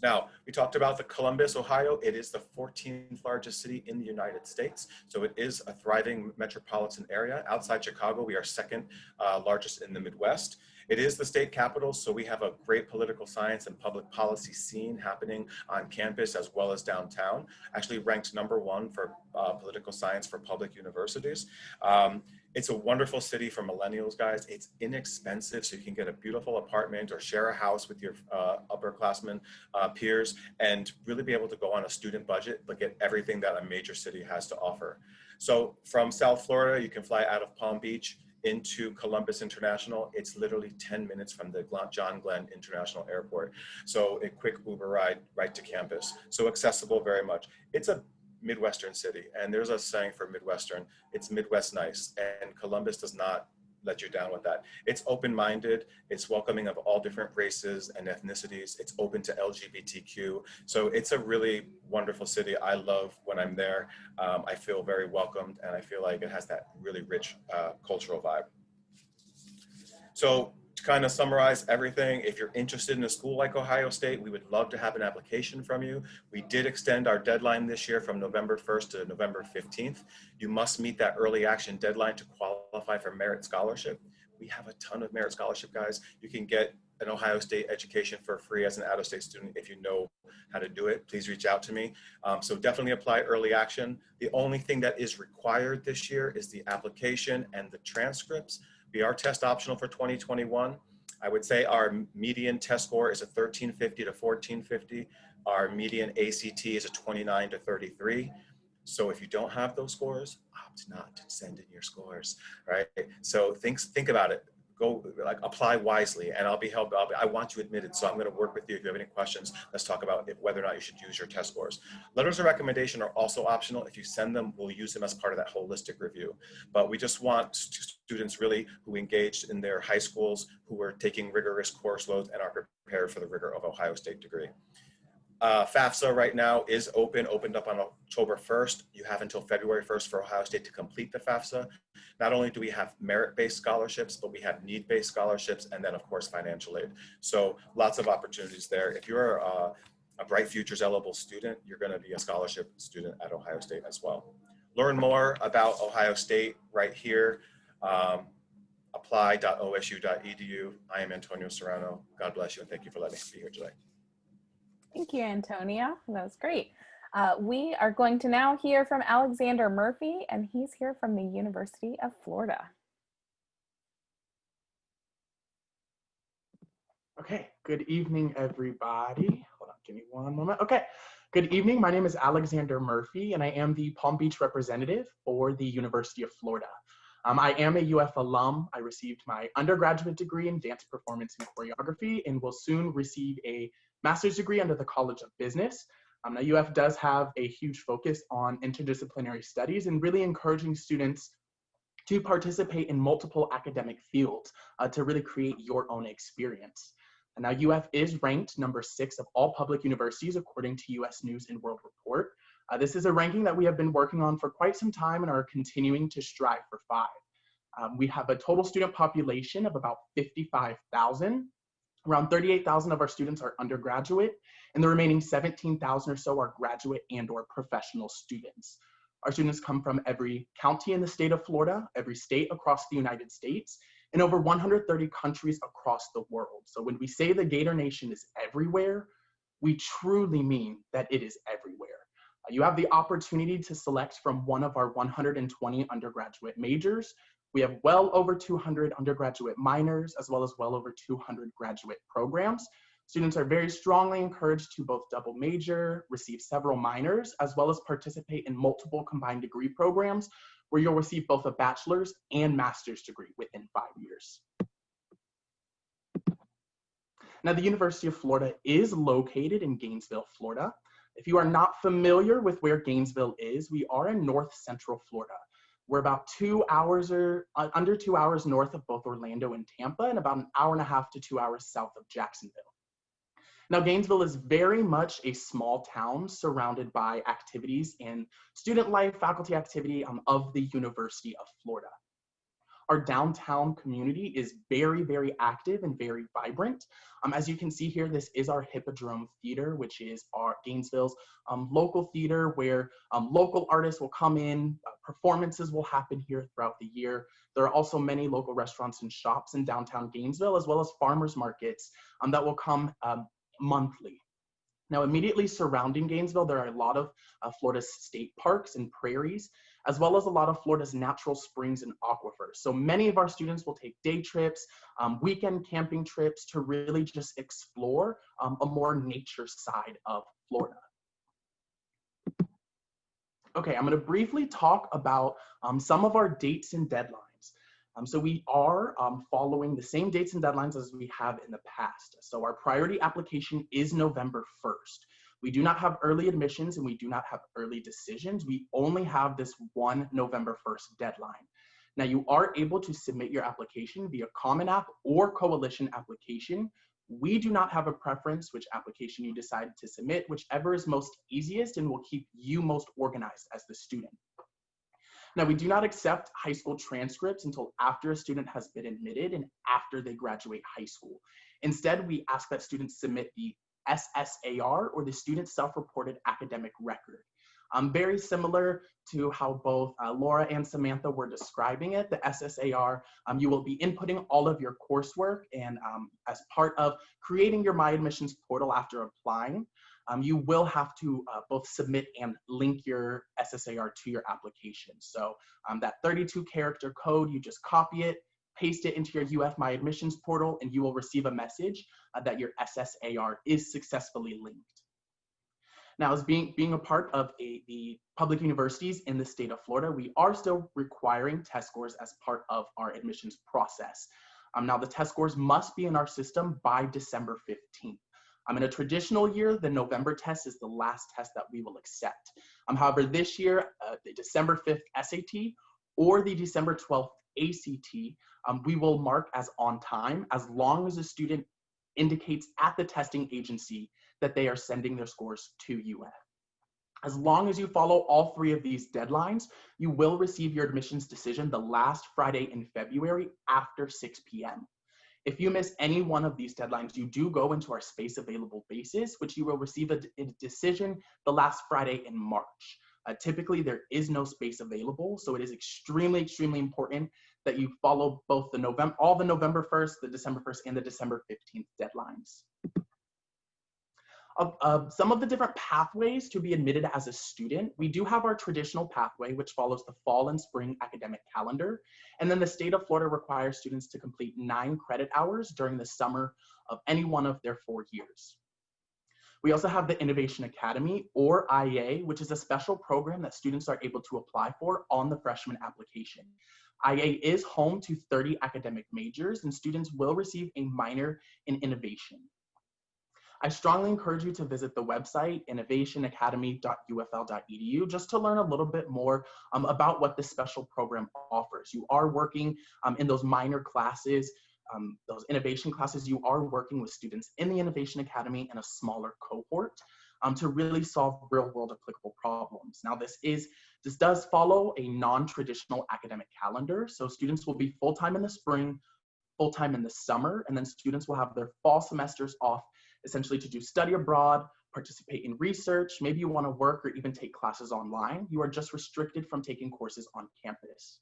Now, we talked about the Columbus, Ohio. It is the 14th largest city in the United States. So it is a thriving metropolitan area. Outside Chicago, we are second largest in the Midwest. It is the state capital, so we have a great political science and public policy scene happening on campus as well as downtown. Actually ranked #1 for political science for public universities. It's a wonderful city for millennials, guys. It's inexpensive, so you can get a beautiful apartment or share a house with your upperclassmen peers and really be able to go on a student budget, but get everything that a major city has to offer. So from South Florida, you can fly out of Palm Beach into Columbus International. It's literally 10 minutes from the John Glenn International Airport. So a quick Uber ride right to campus. So accessible very much. It's a Midwestern city, and there's a saying for Midwestern, it's Midwest nice, and Columbus does not let you down with that. It's open-minded, it's welcoming of all different races and ethnicities, it's open to LGBTQ, so it's a really wonderful city. I love when I'm there. I feel very welcomed, and I feel like it has that really rich cultural vibe. So to kind of summarize everything, if you're interested in a school like Ohio State, we would love to have an application from you. We did extend our deadline this year from November 1st to November 15th. You must meet that early action deadline to qualify for merit scholarship. We have a ton of merit scholarship, guys. You can get an Ohio State education for free as an out-of-state student if you know how to do it. Please reach out to me. So definitely apply early action. The only thing that is required this year is the application and the transcripts. We are test optional for 2021. I would say our median test score is a 1350 to 1450. Our median ACT is a 29 to 33. So if you don't have those scores, opt not to send in your scores, right? So think about it. Go apply wisely, and I'll be helped. I want you admitted, so I'm going to work with you. If you have any questions, let's talk about whether or not you should use your test scores. Letters of recommendation are also optional. If you send them, we'll use them as part of that holistic review. But we just want students really who engaged in their high schools, who are taking rigorous course loads and are prepared for the rigor of Ohio State degree. FAFSA right now is opened up on October 1st. You have until February 1st for Ohio State to complete the FAFSA. Not only do we have merit-based scholarships, but we have need-based scholarships, and then of course financial aid. So lots of opportunities there. If you're a Bright Futures eligible student, you're going to be a scholarship student at Ohio State as well. Learn more about Ohio State right here. Apply.osu.edu. I am Antonio Serrano. God bless you, and thank you for letting me be here today. Thank you, Antonio. That was great. We are going to now hear from Alexander Murphy, and he's here from the University of Florida. Okay, good evening, everybody. Hold on, give me one moment. Okay, good evening. My name is Alexander Murphy, and I am the Palm Beach representative for the University of Florida. I am a UF alum. I received my undergraduate degree in dance performance and choreography and will soon receive a master's degree under the College of Business. Now, UF does have a huge focus on interdisciplinary studies and really encouraging students to participate in multiple academic fields to really create your own experience. And now, UF is ranked #6 of all public universities according to US News and World Report. This is a ranking that we have been working on for quite some time and are continuing to strive for 5. We have a total student population of about 55,000. Around 38,000 of our students are undergraduate, and the remaining 17,000 or so are graduate and or professional students. Our students come from every county in the state of Florida, every state across the United States, and over 130 countries across the world. So when we say the Gator Nation is everywhere, we truly mean that it is everywhere. You have the opportunity to select from one of our 120 undergraduate majors. We have well over 200 undergraduate minors, as well as well over 200 graduate programs. Students are very strongly encouraged to both double major, receive several minors, as well as participate in multiple combined degree programs where you'll receive both a bachelor's and master's degree within 5 years. Now, the University of Florida is located in Gainesville, Florida. If you are not familiar with where Gainesville is, we are in North Central Florida. We're about 2 hours or under 2 hours north of both Orlando and Tampa, and about an hour and a half to 2 hours south of Jacksonville. Now, Gainesville is very much a small town surrounded by activities and student life, faculty activity of the University of Florida. Our downtown community is very, very active and very vibrant. As you can see here, this is our Hippodrome Theater, which is our Gainesville's local theater where local artists will come in, performances will happen here throughout the year. There are also many local restaurants and shops in downtown Gainesville, as well as farmers markets that will come monthly. Now, immediately surrounding Gainesville, there are a lot of Florida's state parks and prairies, as well as a lot of Florida's natural springs and aquifers. So many of our students will take day trips, weekend camping trips to really just explore a more nature side of Florida. Okay, I'm gonna briefly talk about some of our dates and deadlines. So we are following the same dates and deadlines as we have in the past. So our priority application is November 1st. We do not have early admissions and we do not have early decisions. We only have this one November 1st deadline. Now you are able to submit your application via Common App or Coalition application. We do not have a preference which application you decide to submit, whichever is most easiest and will keep you most organized as the student. Now, we do not accept high school transcripts until after a student has been admitted and after they graduate high school. Instead, we ask that students submit the SSAR, or the Student Self-Reported Academic Record. Very similar to how both Laura and Samantha were describing it, the SSAR, you will be inputting all of your coursework, and as part of creating your My Admissions portal after applying, you will have to both submit and link your SSAR to your application. So that 32-character code, you just copy it, paste it into your UF My Admissions portal, and you will receive a message that your SSAR is successfully linked. Now, as being a part of the public universities in the state of Florida, we are still requiring test scores as part of our admissions process. Now, the test scores must be in our system by December 15th. In a traditional year, the November test is the last test that we will accept. However, this year, the December 5th SAT or the December 12th ACT, we will mark as on time as long as a student indicates at the testing agency that they are sending their scores to UF. As long as you follow all three of these deadlines, you will receive your admissions decision the last Friday in February after 6 p.m. If you miss any one of these deadlines, you do go into our space available basis, which you will receive a decision the last Friday in March. Typically, there is no space available, so it is extremely, extremely important that you follow both all the November 1st, the December 1st, and the December 15th deadlines. Some of the different pathways to be admitted as a student, we do have our traditional pathway, which follows the fall and spring academic calendar. And then the state of Florida requires students to complete 9 credit hours during the summer of any one of their 4 years. We also have the Innovation Academy, or IA, which is a special program that students are able to apply for on the freshman application. IA is home to 30 academic majors, and students will receive a minor in innovation. I strongly encourage you to visit the website, innovationacademy.ufl.edu, just to learn a little bit more about what this special program offers. You are working in those minor classes, those innovation classes. You are working with students in the Innovation Academy in a smaller cohort to really solve real-world applicable problems. Now, this does follow a non-traditional academic calendar, so students will be full-time in the spring, full-time in the summer, and then students will have their fall semesters off essentially to do study abroad, participate in research, maybe you want to work or even take classes online. You are just restricted from taking courses on campus.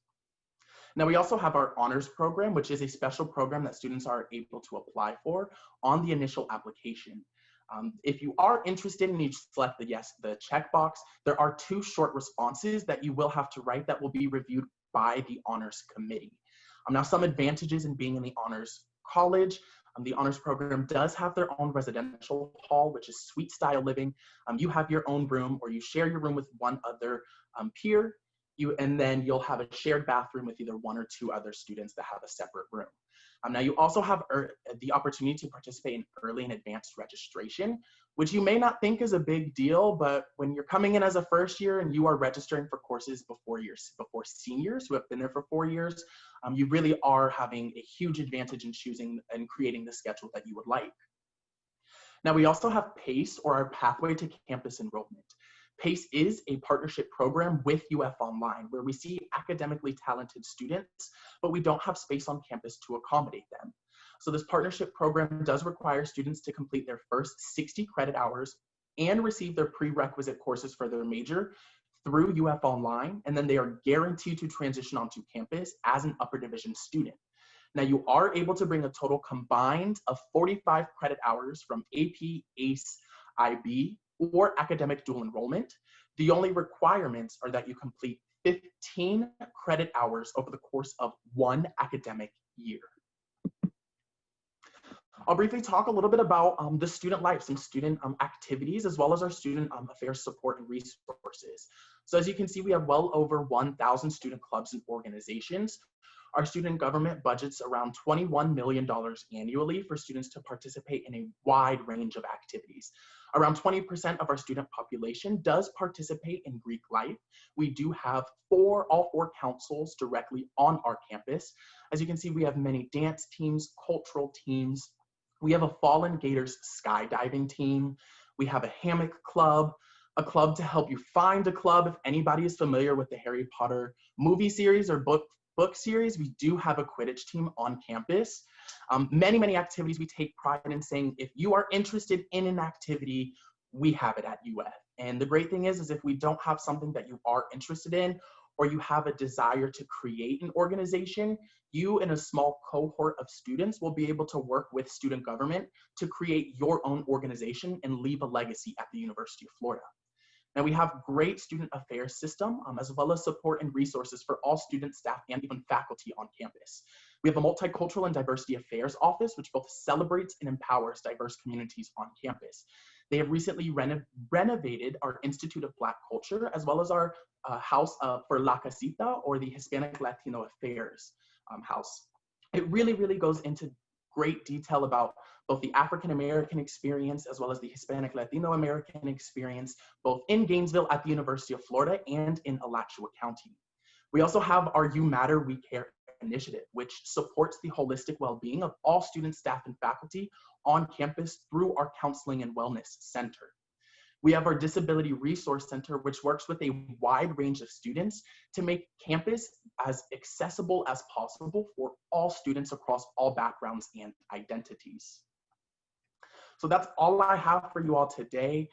Now, we also have our honors program, which is a special program that students are able to apply for on the initial application. If you are interested and you select the checkbox, there are 2 short responses that you will have to write that will be reviewed by the honors committee. Now, some advantages in being in the honors college. The honors program does have their own residential hall, which is suite style living. You have your own room, or you share your room with one other peer, and then you'll have a shared bathroom with either 1 or 2 other students that have a separate room. Now, you also have the opportunity to participate in early and advanced registration, which you may not think is a big deal, but when you're coming in as a first year and you are registering for courses before seniors who have been there for 4 years, you really are having a huge advantage in choosing and creating the schedule that you would like. Now, we also have PACE, or our Pathway to Campus Enrollment. PACE is a partnership program with UF Online, where we see academically talented students, but we don't have space on campus to accommodate them. So this partnership program does require students to complete their first 60 credit hours and receive their prerequisite courses for their major through UF Online, and then they are guaranteed to transition onto campus as an upper division student. Now, you are able to bring a total combined of 45 credit hours from AP, ACE, IB, or academic dual enrollment. The only requirements are that you complete 15 credit hours over the course of 1 academic year. I'll briefly talk a little bit about the student life, some student activities, as well as our student affairs support and resources. So as you can see, we have well over 1,000 student clubs and organizations. Our student government budgets around $21 million annually for students to participate in a wide range of activities. Around 20% of our student population does participate in Greek life. We do have all four councils directly on our campus. As you can see, we have many dance teams, cultural teams. We have a Fallen Gators skydiving team. We have a hammock club, a club to help you find a club. If anybody is familiar with the Harry Potter movie series or book series, we do have a Quidditch team on campus. Many activities. We take pride in saying, if you are interested in an activity, we have it at UF. And the great thing is if we don't have something that you are interested in, or you have a desire to create an organization, you and a small cohort of students will be able to work with student government to create your own organization and leave a legacy at the University of Florida. Now, we have great student affairs system, as well as support and resources for all students, staff, and even faculty on campus. We have a multicultural and diversity affairs office, which both celebrates and empowers diverse communities on campus. They have recently renovated our Institute of Black Culture, as well as our house for La Casita, or the Hispanic Latino Affairs house. It really goes into great detail about both the African American experience as well as the Hispanic Latino American experience, both in Gainesville at the University of Florida and in Alachua County. We also have our You Matter, We Care initiative, which supports the holistic well-being of all students, staff, and faculty on campus through our Counseling and Wellness Center. We have our Disability Resource Center, which works with a wide range of students to make campus as accessible as possible for all students across all backgrounds and identities. So that's all I have for you all today.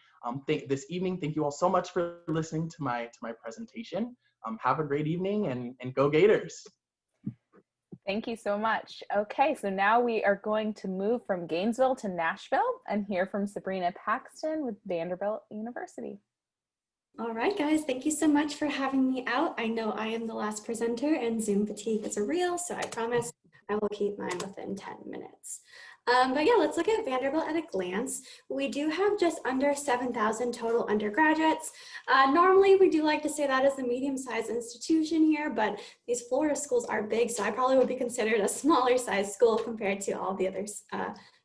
This evening, thank you all so much for listening to my presentation. Have a great evening, and go Gators. Thank you so much. Okay, so now we are going to move from Gainesville to Nashville and hear from Sabrina Paxton with Vanderbilt University. All right, guys, thank you so much for having me out. I know I am the last presenter and Zoom fatigue is real, so I promise I will keep mine within 10 minutes. But yeah, let's look at Vanderbilt at a glance. We do have just under 7,000 total undergraduates. Normally, we do like to say that is a medium-sized institution here, but these Florida schools are big, so I probably would be considered a smaller size school compared to all the other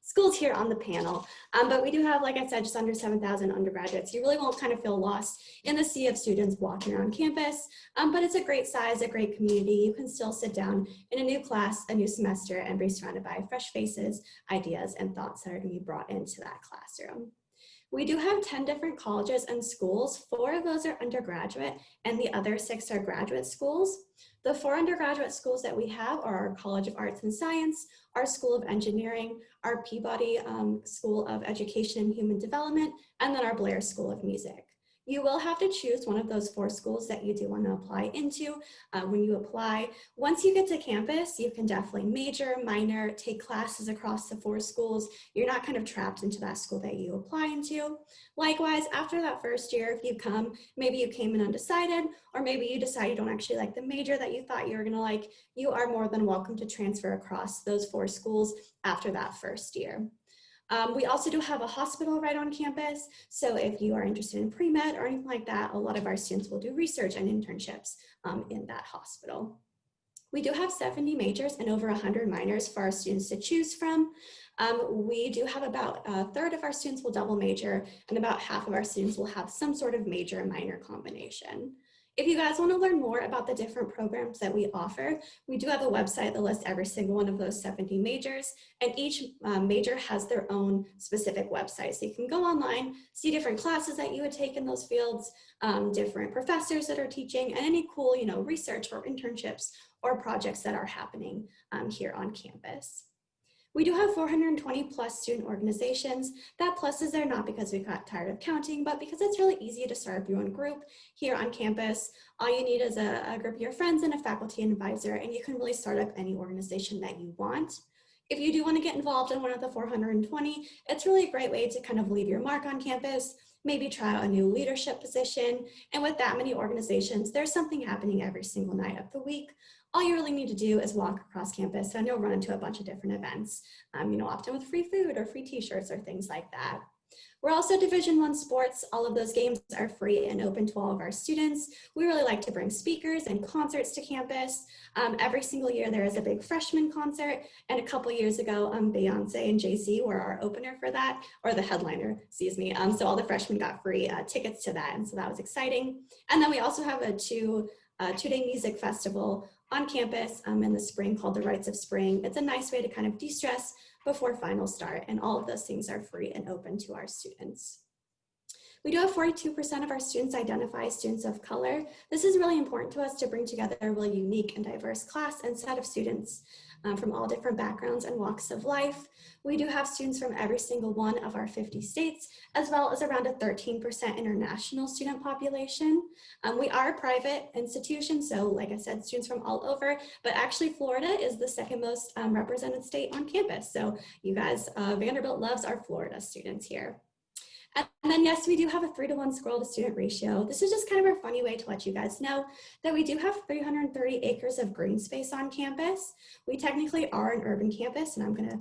schools here on the panel. But we do have, like I said, just under 7,000 undergraduates. You really won't kind of feel lost in the sea of students walking around campus, but it's a great size, a great community. You can still sit down in a new class, a new semester, and be surrounded by fresh faces, ideas, and thoughts that are going to be brought into that classroom. We do have 10 different colleges and schools. 4 of those are undergraduate, and the other 6 are graduate schools. The 4 undergraduate schools that we have are our College of Arts and Science, our School of Engineering, our Peabody School of Education and Human Development, and then our Blair School of Music. You will have to choose one of those 4 schools that you do want to apply into when you apply. Once you get to campus, you can definitely major, minor, take classes across the 4 schools. You're not kind of trapped into that school that you apply into. Likewise, after that first year, if you come, maybe you came in undecided, or maybe you decide you don't actually like the major that you thought you were going to like, you are more than welcome to transfer across those 4 schools after that first year. We also do have a hospital right on campus. So if you are interested in pre-med or anything like that, a lot of our students will do research and internships in that hospital. We do have 70 majors and over 100 minors for our students to choose from. We do have about a third of our students will double major, and about half of our students will have some sort of major and minor combination. If you guys want to learn more about the different programs that we offer, we do have a website that lists every single one of those 70 majors, and each major has their own specific website. So you can go online, see different classes that you would take in those fields, different professors that are teaching, and any cool, research or internships or projects that are happening here on campus. We do have 420 plus student organizations. That plus is there not because we got tired of counting, but because it's really easy to start up your own group here on campus. All you need is a group of your friends and a faculty advisor, and you can really start up any organization that you want. If you do want to get involved in one of the 420, it's really a great way to kind of leave your mark on campus, maybe try out a new leadership position. And with that many organizations, there's something happening every single night of the week. All you really need to do is walk across campus and you'll run into a bunch of different events, often with free food or free t-shirts or things like that. We're also Division I sports. All of those games are free and open to all of our students. We really like to bring speakers and concerts to campus. Every single year there is a big freshman concert, and a couple years ago, Beyonce and Jay-Z were our opener for that, or the headliner, excuse me. So all the freshmen got free tickets to that, and so that was exciting. And then we also have a two-day music festival on campus in the spring called the Rites of Spring. It's a nice way to kind of de-stress before finals start, and all of those things are free and open to our students. We do have 42% of our students identify as students of color. This is really important to us to bring together a really unique and diverse class and set of students from all different backgrounds and walks of life. We do have students from every single one of our 50 states, as well as around a 13% international student population. We are a private institution, so like I said, students from all over, but actually Florida is the second most represented state on campus. So you guys, Vanderbilt loves our Florida students here. And then yes, we do have a 3-to-1 scroll to student ratio. This is just kind of our funny way to let you guys know that we do have 330 acres of green space on campus. We technically are an urban campus, and I'm gonna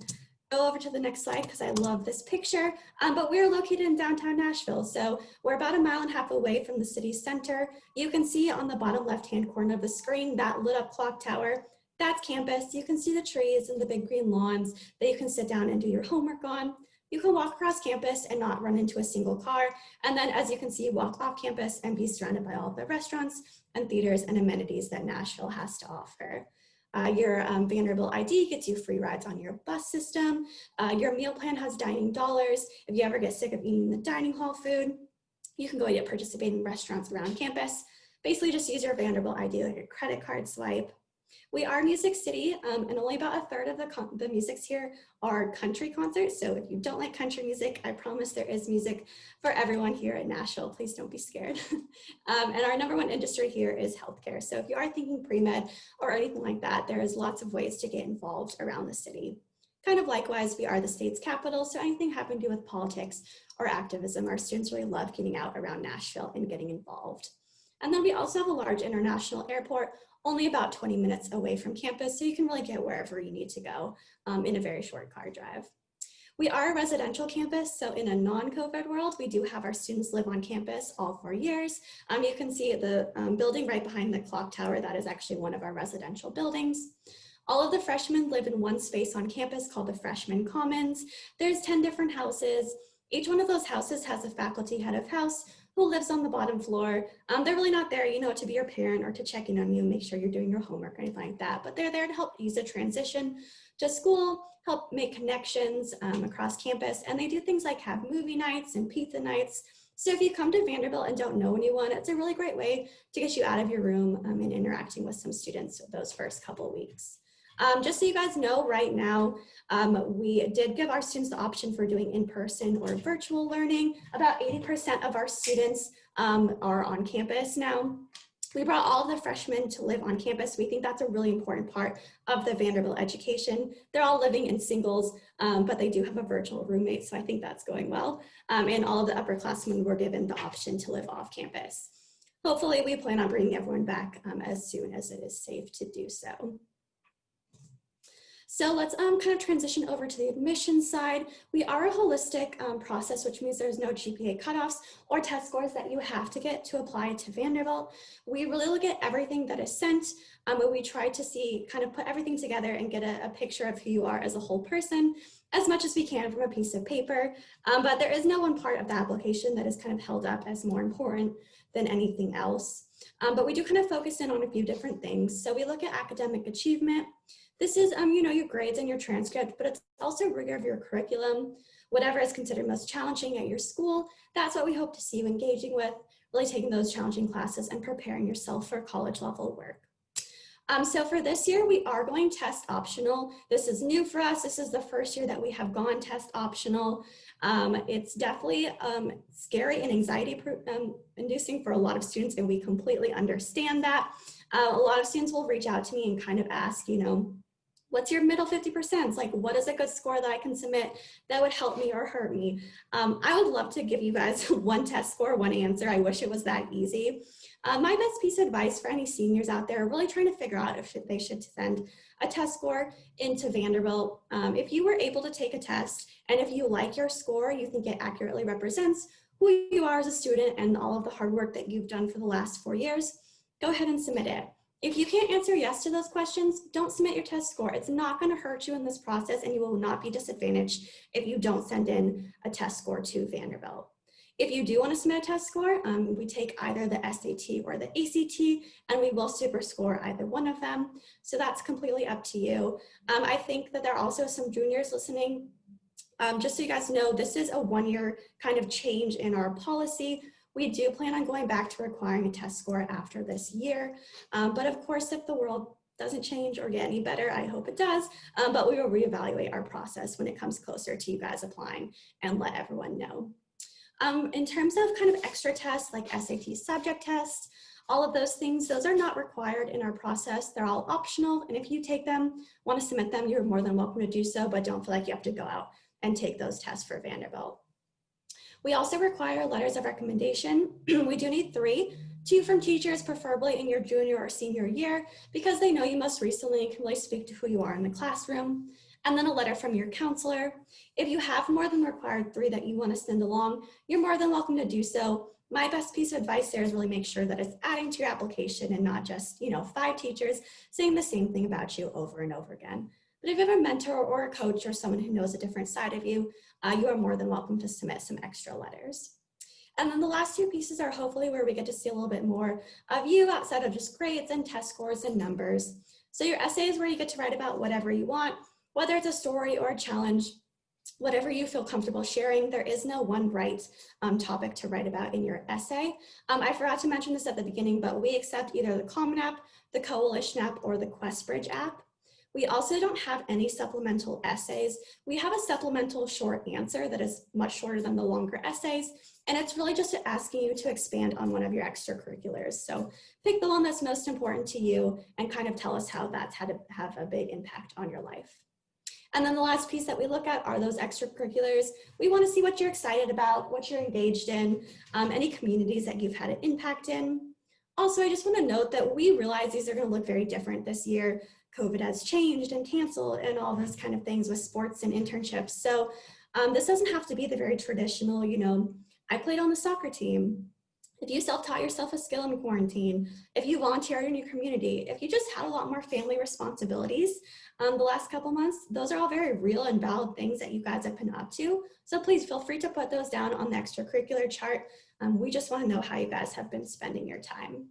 go over to the next slide because I love this picture, but we're located in downtown Nashville. So we're about 1.5 miles away from the city center. You can see on the bottom left-hand corner of the screen, that lit up clock tower. That's campus. You can see the trees and the big green lawns that you can sit down and do your homework on. You can walk across campus and not run into a single car. And then as you can see, walk off campus and be surrounded by all of the restaurants and theaters and amenities that Nashville has to offer. Your Vanderbilt ID gets you free rides on your bus system. Your meal plan has dining dollars. If you ever get sick of eating the dining hall food, you can go to participating restaurants around campus. Basically just use your Vanderbilt ID like a credit card swipe. We are Music City, and only about 1/3 of the musics here are country concerts. So if you don't like country music, I promise there is music for everyone here at Nashville. Please don't be scared. And our #1 industry here is healthcare. So if you are thinking pre-med or anything like that, there is lots of ways to get involved around the city. Kind of likewise, we are the state's capital. So anything having to do with politics or activism, our students really love getting out around Nashville and getting involved. And then we also have a large international airport, only about 20 minutes away from campus, so you can really get wherever you need to go in a very short car drive. We are a residential campus, so in a non-COVID world, we do have our students live on campus all 4 years. You can see the building right behind the clock tower, that is actually one of our residential buildings. All of the freshmen live in one space on campus called the Freshman Commons. There's 10 different houses. Each one of those houses has a faculty head of house who lives on the bottom floor. They're really not there, to be your parent or to check in on you, make sure you're doing your homework or anything like that, but they're there to help ease the transition to school, help make connections across campus, and they do things like have movie nights and pizza nights. So if you come to Vanderbilt and don't know anyone, it's a really great way to get you out of your room and interacting with some students those first couple weeks. Just so you guys know, right now, we did give our students the option for doing in-person or virtual learning. About 80% of our students are on campus now. We brought all of the freshmen to live on campus. We think that's a really important part of the Vanderbilt education. They're all living in singles, but they do have a virtual roommate, so I think that's going well. And all of the upperclassmen were given the option to live off campus. Hopefully, we plan on bringing everyone back as soon as it is safe to do so. So let's kind of transition over to the admissions side. We are a holistic process, which means there's no GPA cutoffs or test scores that you have to get to apply to Vanderbilt. We really look at everything that is sent, but we try to see, kind of put everything together and get a picture of who you are as a whole person. as much as we can from a piece of paper, but there is no one part of the application that is kind of held up as more important than anything else. But we do kind of focus in on a few different things. So we look at academic achievement. This is, you know, your grades and your transcript, but it's also rigor of your curriculum, whatever is considered most challenging at your school. That's what we hope to see you engaging with, really taking those challenging classes and preparing yourself for college level work. So for this year, we are going test optional. This is new for us. This is the first year that we have gone test optional. It's definitely scary and anxiety inducing for a lot of students, and we completely understand that. A lot of students will reach out to me and kind of ask, you know, what's your middle 50%? Like, what is a good score that I can submit that would help me or hurt me? I would love to give you guys one test score, one answer. I wish it was that easy. My best piece of advice for any seniors out there really trying to figure out if they should send a test score into Vanderbilt. If you were able to take a test and if you like your score, you think it accurately represents who you are as a student and all of the hard work that you've done for the last 4 years, go ahead and submit it. If you can't answer yes to those questions, don't submit your test score. It's not going to hurt you in this process, and you will not be disadvantaged if you don't send in a test score to Vanderbilt. If you do want to submit a test score, we take either the SAT or the ACT, and we will super score either one of them. So that's completely up to you. I think that there are also some juniors listening. Just so you guys know, this is a one-year kind of change in our policy. We do plan on going back to requiring a test score after this year. But of course, if the world doesn't change or get any better, I hope it does, but we will reevaluate our process when it comes closer to you guys applying and let everyone know. In terms of kind of extra tests like SAT subject tests, all of those things, those are not required in our process. They're all optional. And if you take them, want to submit them, you're more than welcome to do so, but don't feel like you have to go out and take those tests for Vanderbilt. We also require letters of recommendation. We do need 3, 2 from teachers, preferably in your junior or senior year, because they know you most recently and can really speak to who you are in the classroom. And then a letter from your counselor. If you have more than the required 3 that you want to send along, you're more than welcome to do so. My best piece of advice there is really make sure that it's adding to your application and not just, 5 teachers saying the same thing about you over and over again. But if you have a mentor or a coach or someone who knows a different side of you, you are more than welcome to submit some extra letters. And then the last 2 pieces are hopefully where we get to see a little bit more of you outside of just grades and test scores and numbers. So your essay is where you get to write about whatever you want, whether it's a story or a challenge, whatever you feel comfortable sharing. There is no one right topic to write about in your essay. I forgot to mention this at the beginning, but we accept either the Common App, the Coalition App, or the Oxbridge app. We also don't have any supplemental essays. We have a supplemental short answer that is much shorter than the longer essays, and it's really just asking you to expand on one of your extracurriculars. So pick the one that's most important to you and kind of tell us how that's had to have a big impact on your life. And then the last piece that we look at are those extracurriculars. We want to see what you're excited about, what you're engaged in, any communities that you've had an impact in. Also, I just want to note that we realize these are going to look very different this year. COVID has changed and canceled and all those kind of things with sports and internships. So this doesn't have to be the very traditional, I played on the soccer team. If you self-taught yourself a skill in quarantine, if you volunteered in your community, if you just had a lot more family responsibilities the last couple months, those are all very real and valid things that you guys have been up to. So please feel free to put those down on the extracurricular chart. We just want to know how you guys have been spending your time.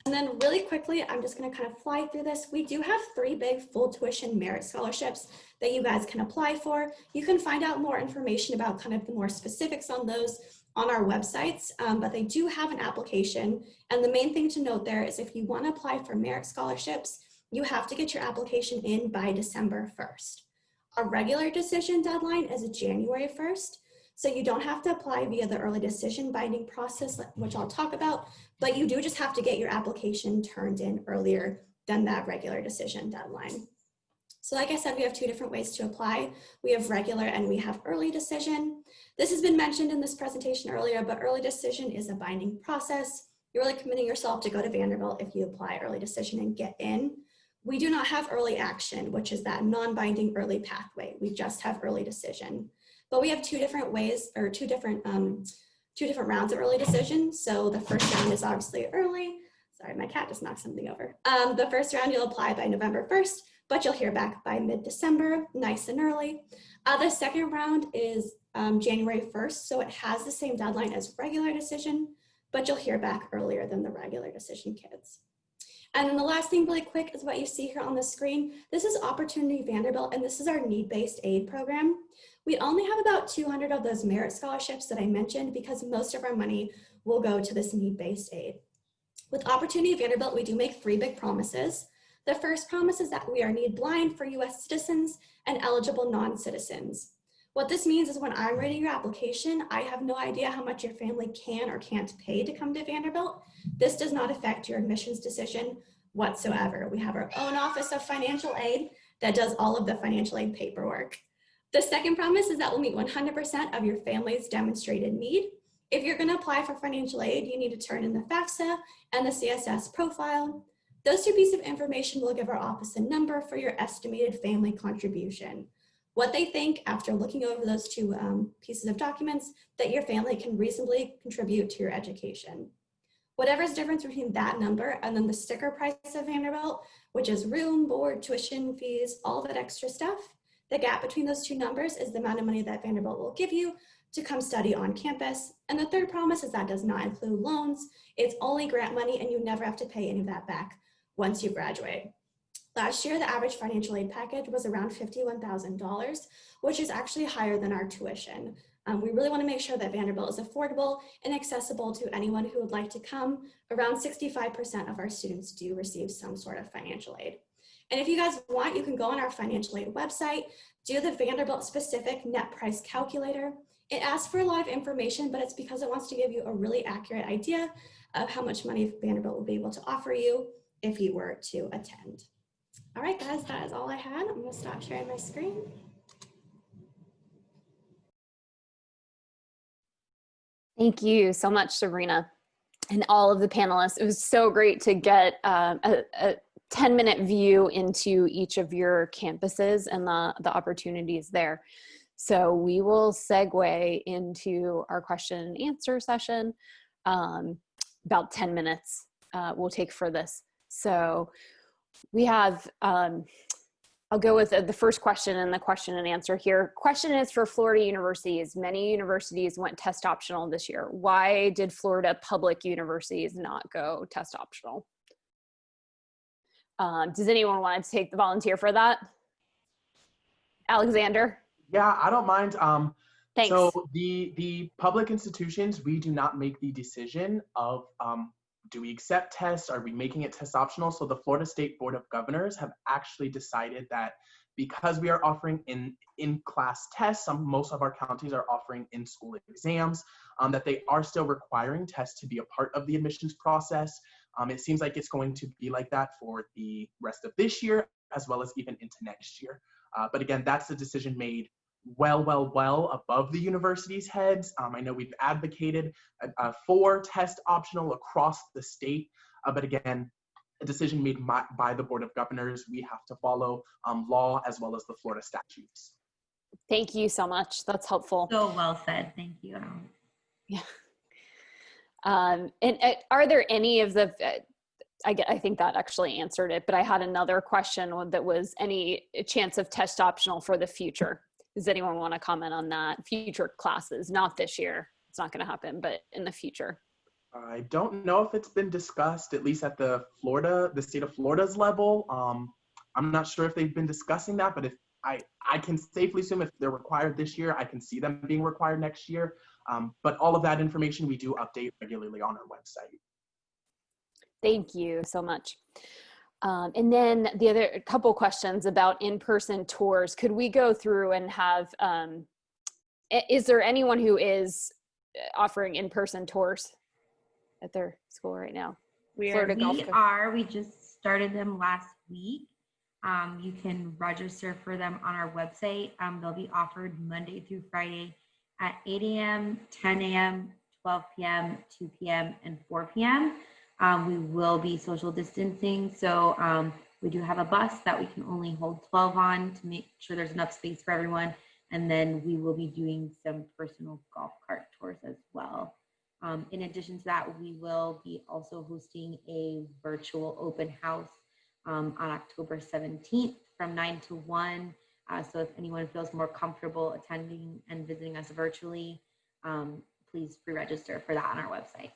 And then really quickly, I'm just going to kind of fly through this. We do have 3 big full tuition merit scholarships that you guys can apply for. You can find out more information about kind of the more specifics on those on our websites, but they do have an application. And the main thing to note there is if you want to apply for merit scholarships, you have to get your application in by December 1st. Our regular decision deadline is January 1st. So you don't have to apply via the early decision binding process, which I'll talk about, but you do just have to get your application turned in earlier than that regular decision deadline. So like I said, we have 2 different ways to apply. We have regular and we have early decision. This has been mentioned in this presentation earlier, but early decision is a binding process. You're really committing yourself to go to Vanderbilt if you apply early decision and get in. We do not have early action, which is that non-binding early pathway. We just have early decision. But we have 2 different ways, or 2 different rounds of early decision. So the first round is obviously early. Sorry, my cat just knocked something over. The first round, you'll apply by November 1st, but you'll hear back by mid-December, nice and early. The second round is January 1st, so it has the same deadline as regular decision, but you'll hear back earlier than the regular decision kids. And then the last thing really quick is what you see here on the screen. This is Opportunity Vanderbilt, and this is our need-based aid program. We only have about 200 of those merit scholarships that I mentioned because most of our money will go to this need-based aid. With Opportunity Vanderbilt, we do make 3 big promises. The first promise is that we are need blind for US citizens and eligible non-citizens. What this means is when I'm reading your application, I have no idea how much your family can or can't pay to come to Vanderbilt. This does not affect your admissions decision whatsoever. We have our own Office of Financial Aid that does all of the financial aid paperwork. The second promise is that we'll meet 100% of your family's demonstrated need. If you're going to apply for financial aid, you need to turn in the FAFSA and the CSS profile. Those 2 pieces of information will give our office a number for your estimated family contribution. What they think after looking over those 2 pieces of documents that your family can reasonably contribute to your education. Whatever's difference between that number and then the sticker price of Vanderbilt, which is room, board, tuition, fees, all that extra stuff, the gap between those 2 numbers is the amount of money that Vanderbilt will give you to come study on campus. And the third promise is that does not include loans. It's only grant money and you never have to pay any of that back once you graduate. Last year, the average financial aid package was around $51,000, which is actually higher than our tuition. We really want to make sure that Vanderbilt is affordable and accessible to anyone who would like to come. Around 65% of our students do receive some sort of financial aid. And if you guys want, you can go on our financial aid website, do the Vanderbilt specific net price calculator. It asks for a lot of information, but it's because it wants to give you a really accurate idea of how much money Vanderbilt will be able to offer you if you were to attend. All right, guys, that is all I had. I'm going to stop sharing my screen. Thank you so much, Sabrina, and all of the panelists. It was so great to get a 10-minute view into each of your campuses and the opportunities there. So we will segue into our question and answer session. About 10 minutes we'll take for this. So we have, I'll go with the first question and the question and answer here. Question is for Florida universities. Many universities went test optional this year. Why did Florida public universities not go test optional? Does anyone want to take the volunteer for that? Alexander? Yeah, I don't mind. Thanks. So the public institutions, we do not make the decision of do we accept tests? Are we making it test optional? So the Florida State Board of Governors have actually decided that because we are offering in-class tests, most of our counties are offering in-school exams, that they are still requiring tests to be a part of the admissions process. It seems like it's going to be like that for the rest of this year, as well as even into next year. But again, that's the decision made well above the university's heads. I know we've advocated for test optional across the state, but again, a decision made by the Board of Governors. We have to follow law as well as the Florida statutes. Thank you so much. That's helpful. So well said. Thank you. Yeah. And are there any of the, I think that actually answered it, but I had another question that was any chance of test optional for the future? Does anyone want to comment on that? Future classes, not this year. It's not going to happen, but in the future. I don't know if it's been discussed, at least at the state of Florida's level. I'm not sure if they've been discussing that, but if I can safely assume if they're required this year, I can see them being required next year. But all of that information we do update regularly on our website. Thank you so much. And then the other couple questions about in-person tours. Could we go through and have, is there anyone who is offering in-person tours at their school right now? We just started them last week. You can register for them on our website. They'll be offered Monday through Friday at 8 a.m., 10 a.m., 12 p.m., 2 p.m., and 4 p.m. We will be social distancing, so we do have a bus that we can only hold 12 on to make sure there's enough space for everyone, and then we will be doing some personal golf cart tours as well. In addition to that, we will be also hosting a virtual open house on October 17th from 9 to 1. So if anyone feels more comfortable attending and visiting us virtually, please pre-register for that on our website.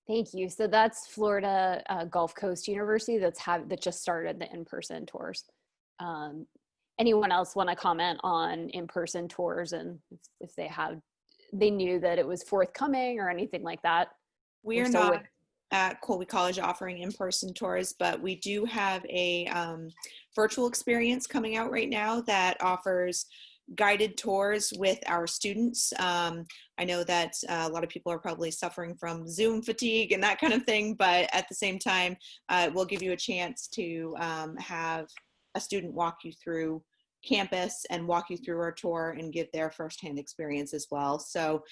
Thank you. So that's Florida Gulf Coast University that just started the in-person tours. Anyone else want to comment on in-person tours and if they knew that it was forthcoming or anything like that? We're not at Colby College offering in-person tours, but we do have a virtual experience coming out right now that offers guided tours with our students. I know that a lot of people are probably suffering from Zoom fatigue and that kind of thing, but at the same time, we'll give you a chance to have a student walk you through campus and walk you through our tour and give their firsthand experience as well. So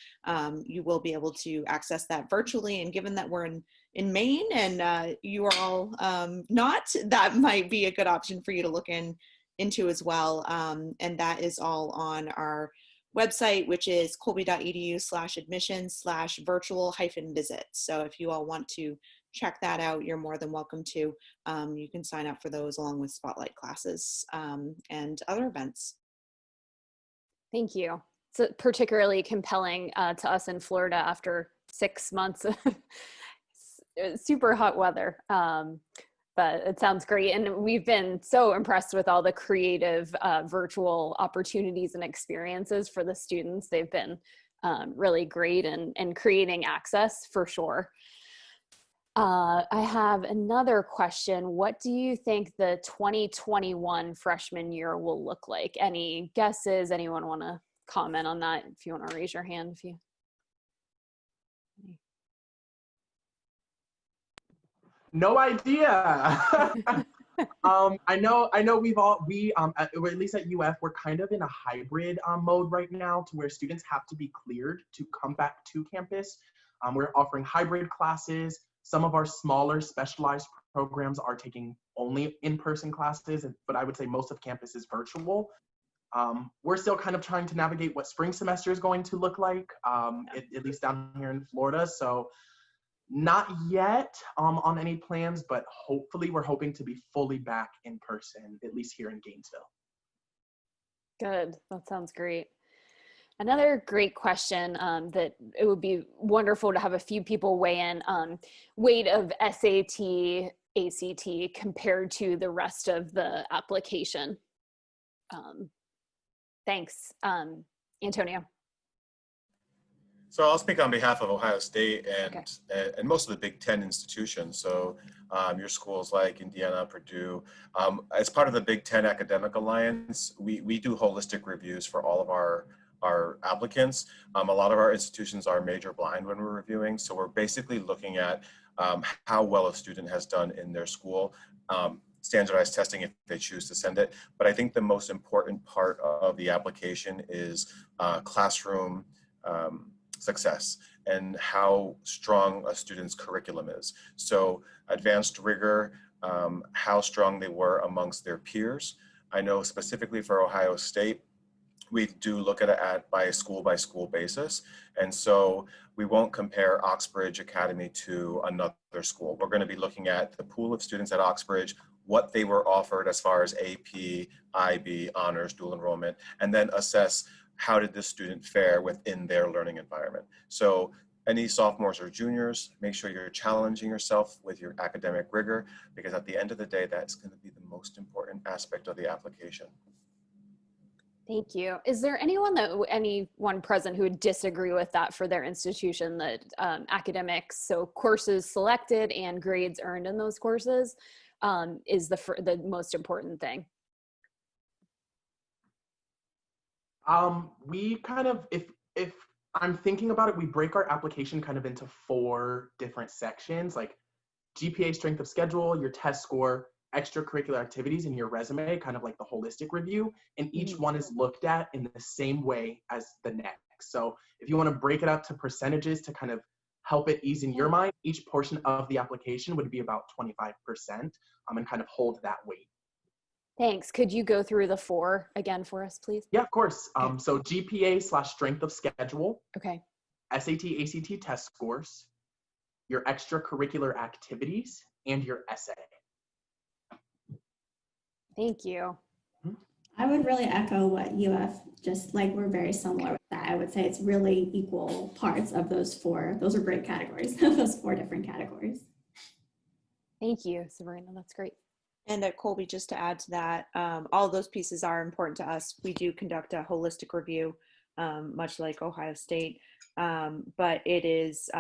you will be able to access that virtually. And given that we're in Maine and you are all not, that might be a good option for you to look into as well. And that is all on our website, which is colby.edu/admissions/virtual-visit. So if you all want to check that out, you're more than welcome to. You can sign up for those along with spotlight classes and other events. Thank you. So particularly compelling to us in Florida after 6 months of super hot weather. But it sounds great. And we've been so impressed with all the creative virtual opportunities and experiences for the students. They've been really great and creating access for sure. I have another question. What do you think the 2021 freshman year will look like? Any guesses? Anyone want to comment on that? If you want to raise your hand, if you. No idea. I know or at least at UF, we're kind of in a hybrid mode right now to where students have to be cleared to come back to campus. We're offering hybrid classes. Some of our smaller specialized programs are taking only in-person classes, but I would say most of campus is virtual. We're still kind of trying to navigate what spring semester is going to look like, at least down here in Florida. So not yet on any plans, but hopefully we're hoping to be fully back in person, at least here in Gainesville. Good. That sounds great. Another great question that it would be wonderful to have a few people weigh in on weight of SAT, ACT compared to the rest of the application. Thanks. Antonio. So I'll speak on behalf of Ohio State and most of the Big Ten institutions. So your schools like Indiana, Purdue. As part of the Big Ten Academic Alliance, we do holistic reviews for all of our applicants. A lot of our institutions are major blind when we're reviewing. So we're basically looking at how well a student has done in their school. Standardized testing if they choose to send it. But I think the most important part of the application is classroom success and how strong a student's curriculum is. So advanced rigor, how strong they were amongst their peers. I know specifically for Ohio State, we do look at it by a school basis. And so we won't compare Oxbridge Academy to another school. We're going to be looking at the pool of students at Oxbridge, what they were offered as far as AP, IB, honors, dual enrollment, and then assess how did this student fare within their learning environment. So any sophomores or juniors, make sure you're challenging yourself with your academic rigor, because at the end of the day, that's going to be the most important aspect of the application. Thank you. Is there anyone present who would disagree with that for their institution, that academics, so courses selected and grades earned in those courses, is the most important thing? We kind of, if I'm thinking about it, we break our application kind of into 4 different sections, like GPA, strength of schedule, your test score, extracurricular activities, and your resume, kind of like the holistic review. And each one is looked at in the same way as the next. So if you want to break it up to percentages to kind of help it ease in your mind, each portion of the application would be about 25% and kind of hold that weight. Thanks. Could you go through the 4 again for us, please? Yeah, of course. So GPA/strength of schedule. Okay. SAT, ACT test scores, your extracurricular activities, and your essay. Thank you. I would really echo what you have just like, we're very similar with that. I would say it's really equal parts of those four. Those are great categories, those four different categories. Thank you, Sabrina. That's great. And at Colby, just to add to that, all of those pieces are important to us. We do conduct a holistic review, much like Ohio State, but it is,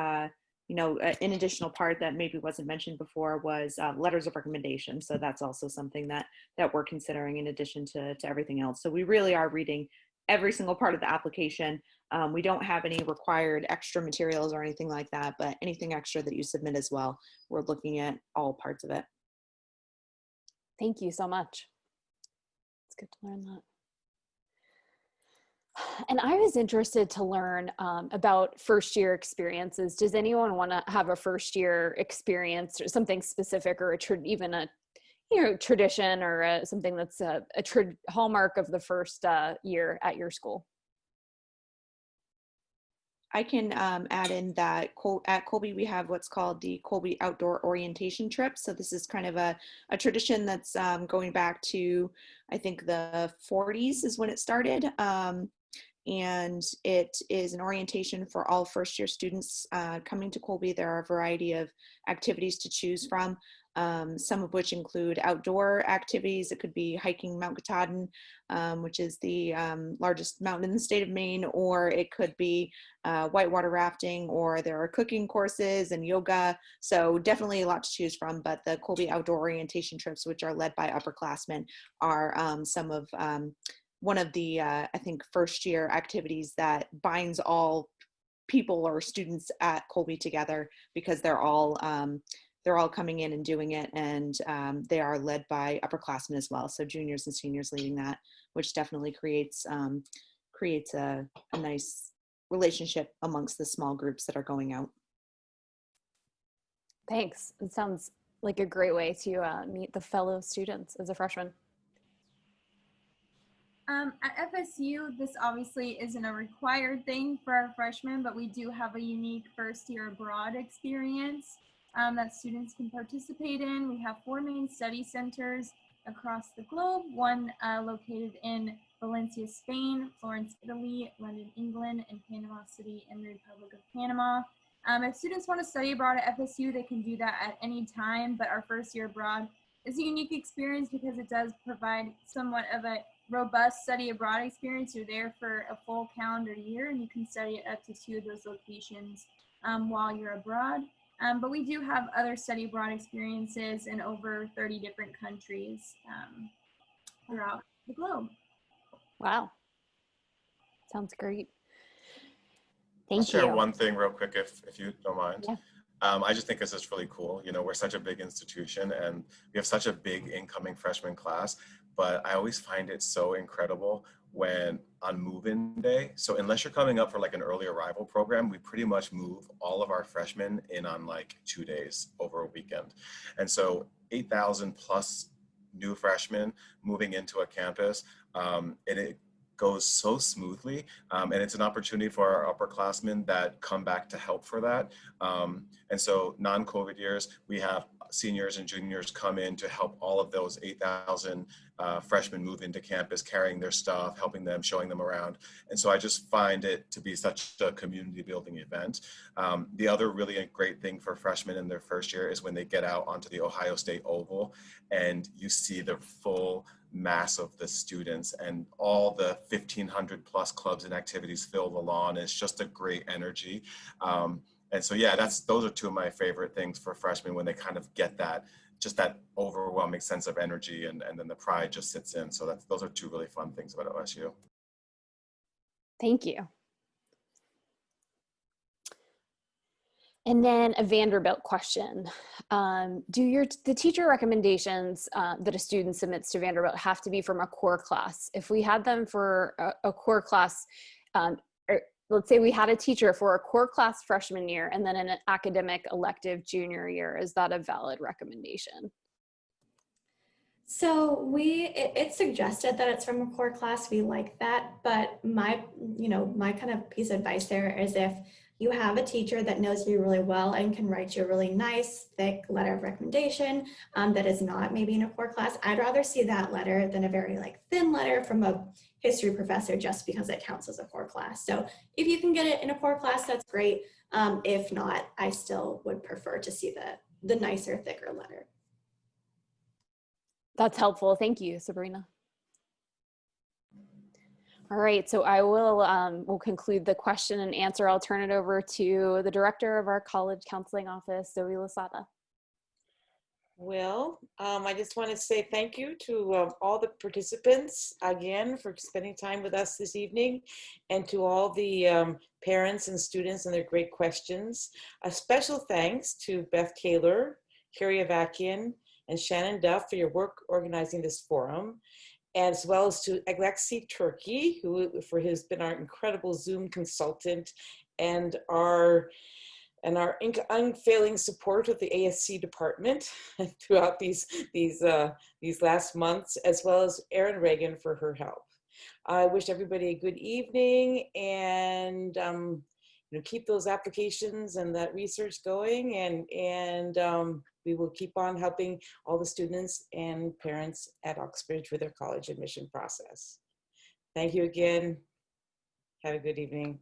you know, an additional part that maybe wasn't mentioned before was letters of recommendation. So that's also something that we're considering in addition to everything else. So we really are reading every single part of the application. We don't have any required extra materials or anything like that, but anything extra that you submit as well, we're looking at all parts of it. Thank you so much. It's good to learn that. And I was interested to learn about first year experiences. Does anyone want to have a first year experience or something specific, or even a tradition or something that's a hallmark of the first year at your school? I can add in that at Colby, we have what's called the Colby Outdoor Orientation Trip. So this is kind of a tradition that's going back to, I think, the 40s is when it started. And it is an orientation for all first year students coming to Colby. There are a variety of activities to choose from, some of which include outdoor activities. It could be hiking Mount Katahdin, which is the largest mountain in the state of Maine, or it could be whitewater rafting, or there are cooking courses and yoga. So definitely a lot to choose from, but the Colby Outdoor Orientation Trips, which are led by upperclassmen, are some of one of the, I think, first year activities that binds all people or students at Colby together, because they're all coming in and doing it, and they are led by upperclassmen as well. So juniors and seniors leading that, which definitely creates a nice relationship amongst the small groups that are going out. Thanks. It sounds like a great way to meet the fellow students as a freshman. At FSU, this obviously isn't a required thing for our freshmen, but we do have a unique first year abroad experience that students can participate in. We have 4 main study centers across the globe, one located in Valencia, Spain, Florence, Italy, London, England, and Panama City in the Republic of Panama. If students want to study abroad at FSU, they can do that at any time, but our first year abroad is a unique experience because it does provide somewhat of a robust study abroad experience. You're there for a full calendar year, and you can study at up to 2 of those locations while you're abroad. But we do have other study abroad experiences in over 30 different countries throughout the globe. Wow. Sounds great. I'll Thank share you. one thing real quick, if you don't mind. Yeah. I just think this is really cool. You know, we're such a big institution and we have such a big incoming freshman class, but I always find it so incredible when on move-in day. So unless you're coming up for like an early arrival program, we pretty much move all of our freshmen in on like 2 days over a weekend. And so 8,000 plus new freshmen moving into a campus, and it goes so smoothly, and it's an opportunity for our upperclassmen that come back to help for that. And so non-COVID years, we have seniors and juniors come in to help all of those 8,000 freshmen move into campus, carrying their stuff, helping them, showing them around. And so I just find it to be such a community building event. The other really great thing for freshmen in their first year is when they get out onto the Ohio State Oval and you see the full mass of the students and all the 1,500 plus clubs and activities fill the lawn. It's just a great energy. And so, yeah, those are 2 of my favorite things for freshmen, when they kind of get that, just that overwhelming sense of energy, and then the pride just sits in. So those are 2 really fun things about OSU. Thank you. And then a Vanderbilt question. Do the teacher recommendations that a student submits to Vanderbilt have to be from a core class? If we had them for a core class, let's say we had a teacher for a core class freshman year and then an academic elective junior year, is that a valid recommendation? So it's suggested that it's from a core class. We like that, but my kind of piece of advice there is if you have a teacher that knows you really well and can write you a really nice, thick letter of recommendation that is not maybe in a core class, I'd rather see that letter than a very like thin letter from a history professor just because it counts as a core class. So if you can get it in a core class, that's great. If not, I still would prefer to see the nicer, thicker letter. That's helpful. Thank you, Sabrina. All right, so I will conclude the question and answer. I'll turn it over to the director of our college counseling office, Zoe Lasada. Well, I just want to say thank you to all the participants again for spending time with us this evening, and to all the parents and students and their great questions. A special thanks to Beth Taylor, Carrie Avakian, and Shannon Duff for your work organizing this forum, as well as to Alexi Turkey, who has been our incredible Zoom consultant and our unfailing support of the ASC department throughout these last months, as well as Erin Reagan for her help. I wish everybody a good evening, and keep those applications and that research going, and we will keep on helping all the students and parents at Oxbridge with their college admission process. Thank you again. Have a good evening.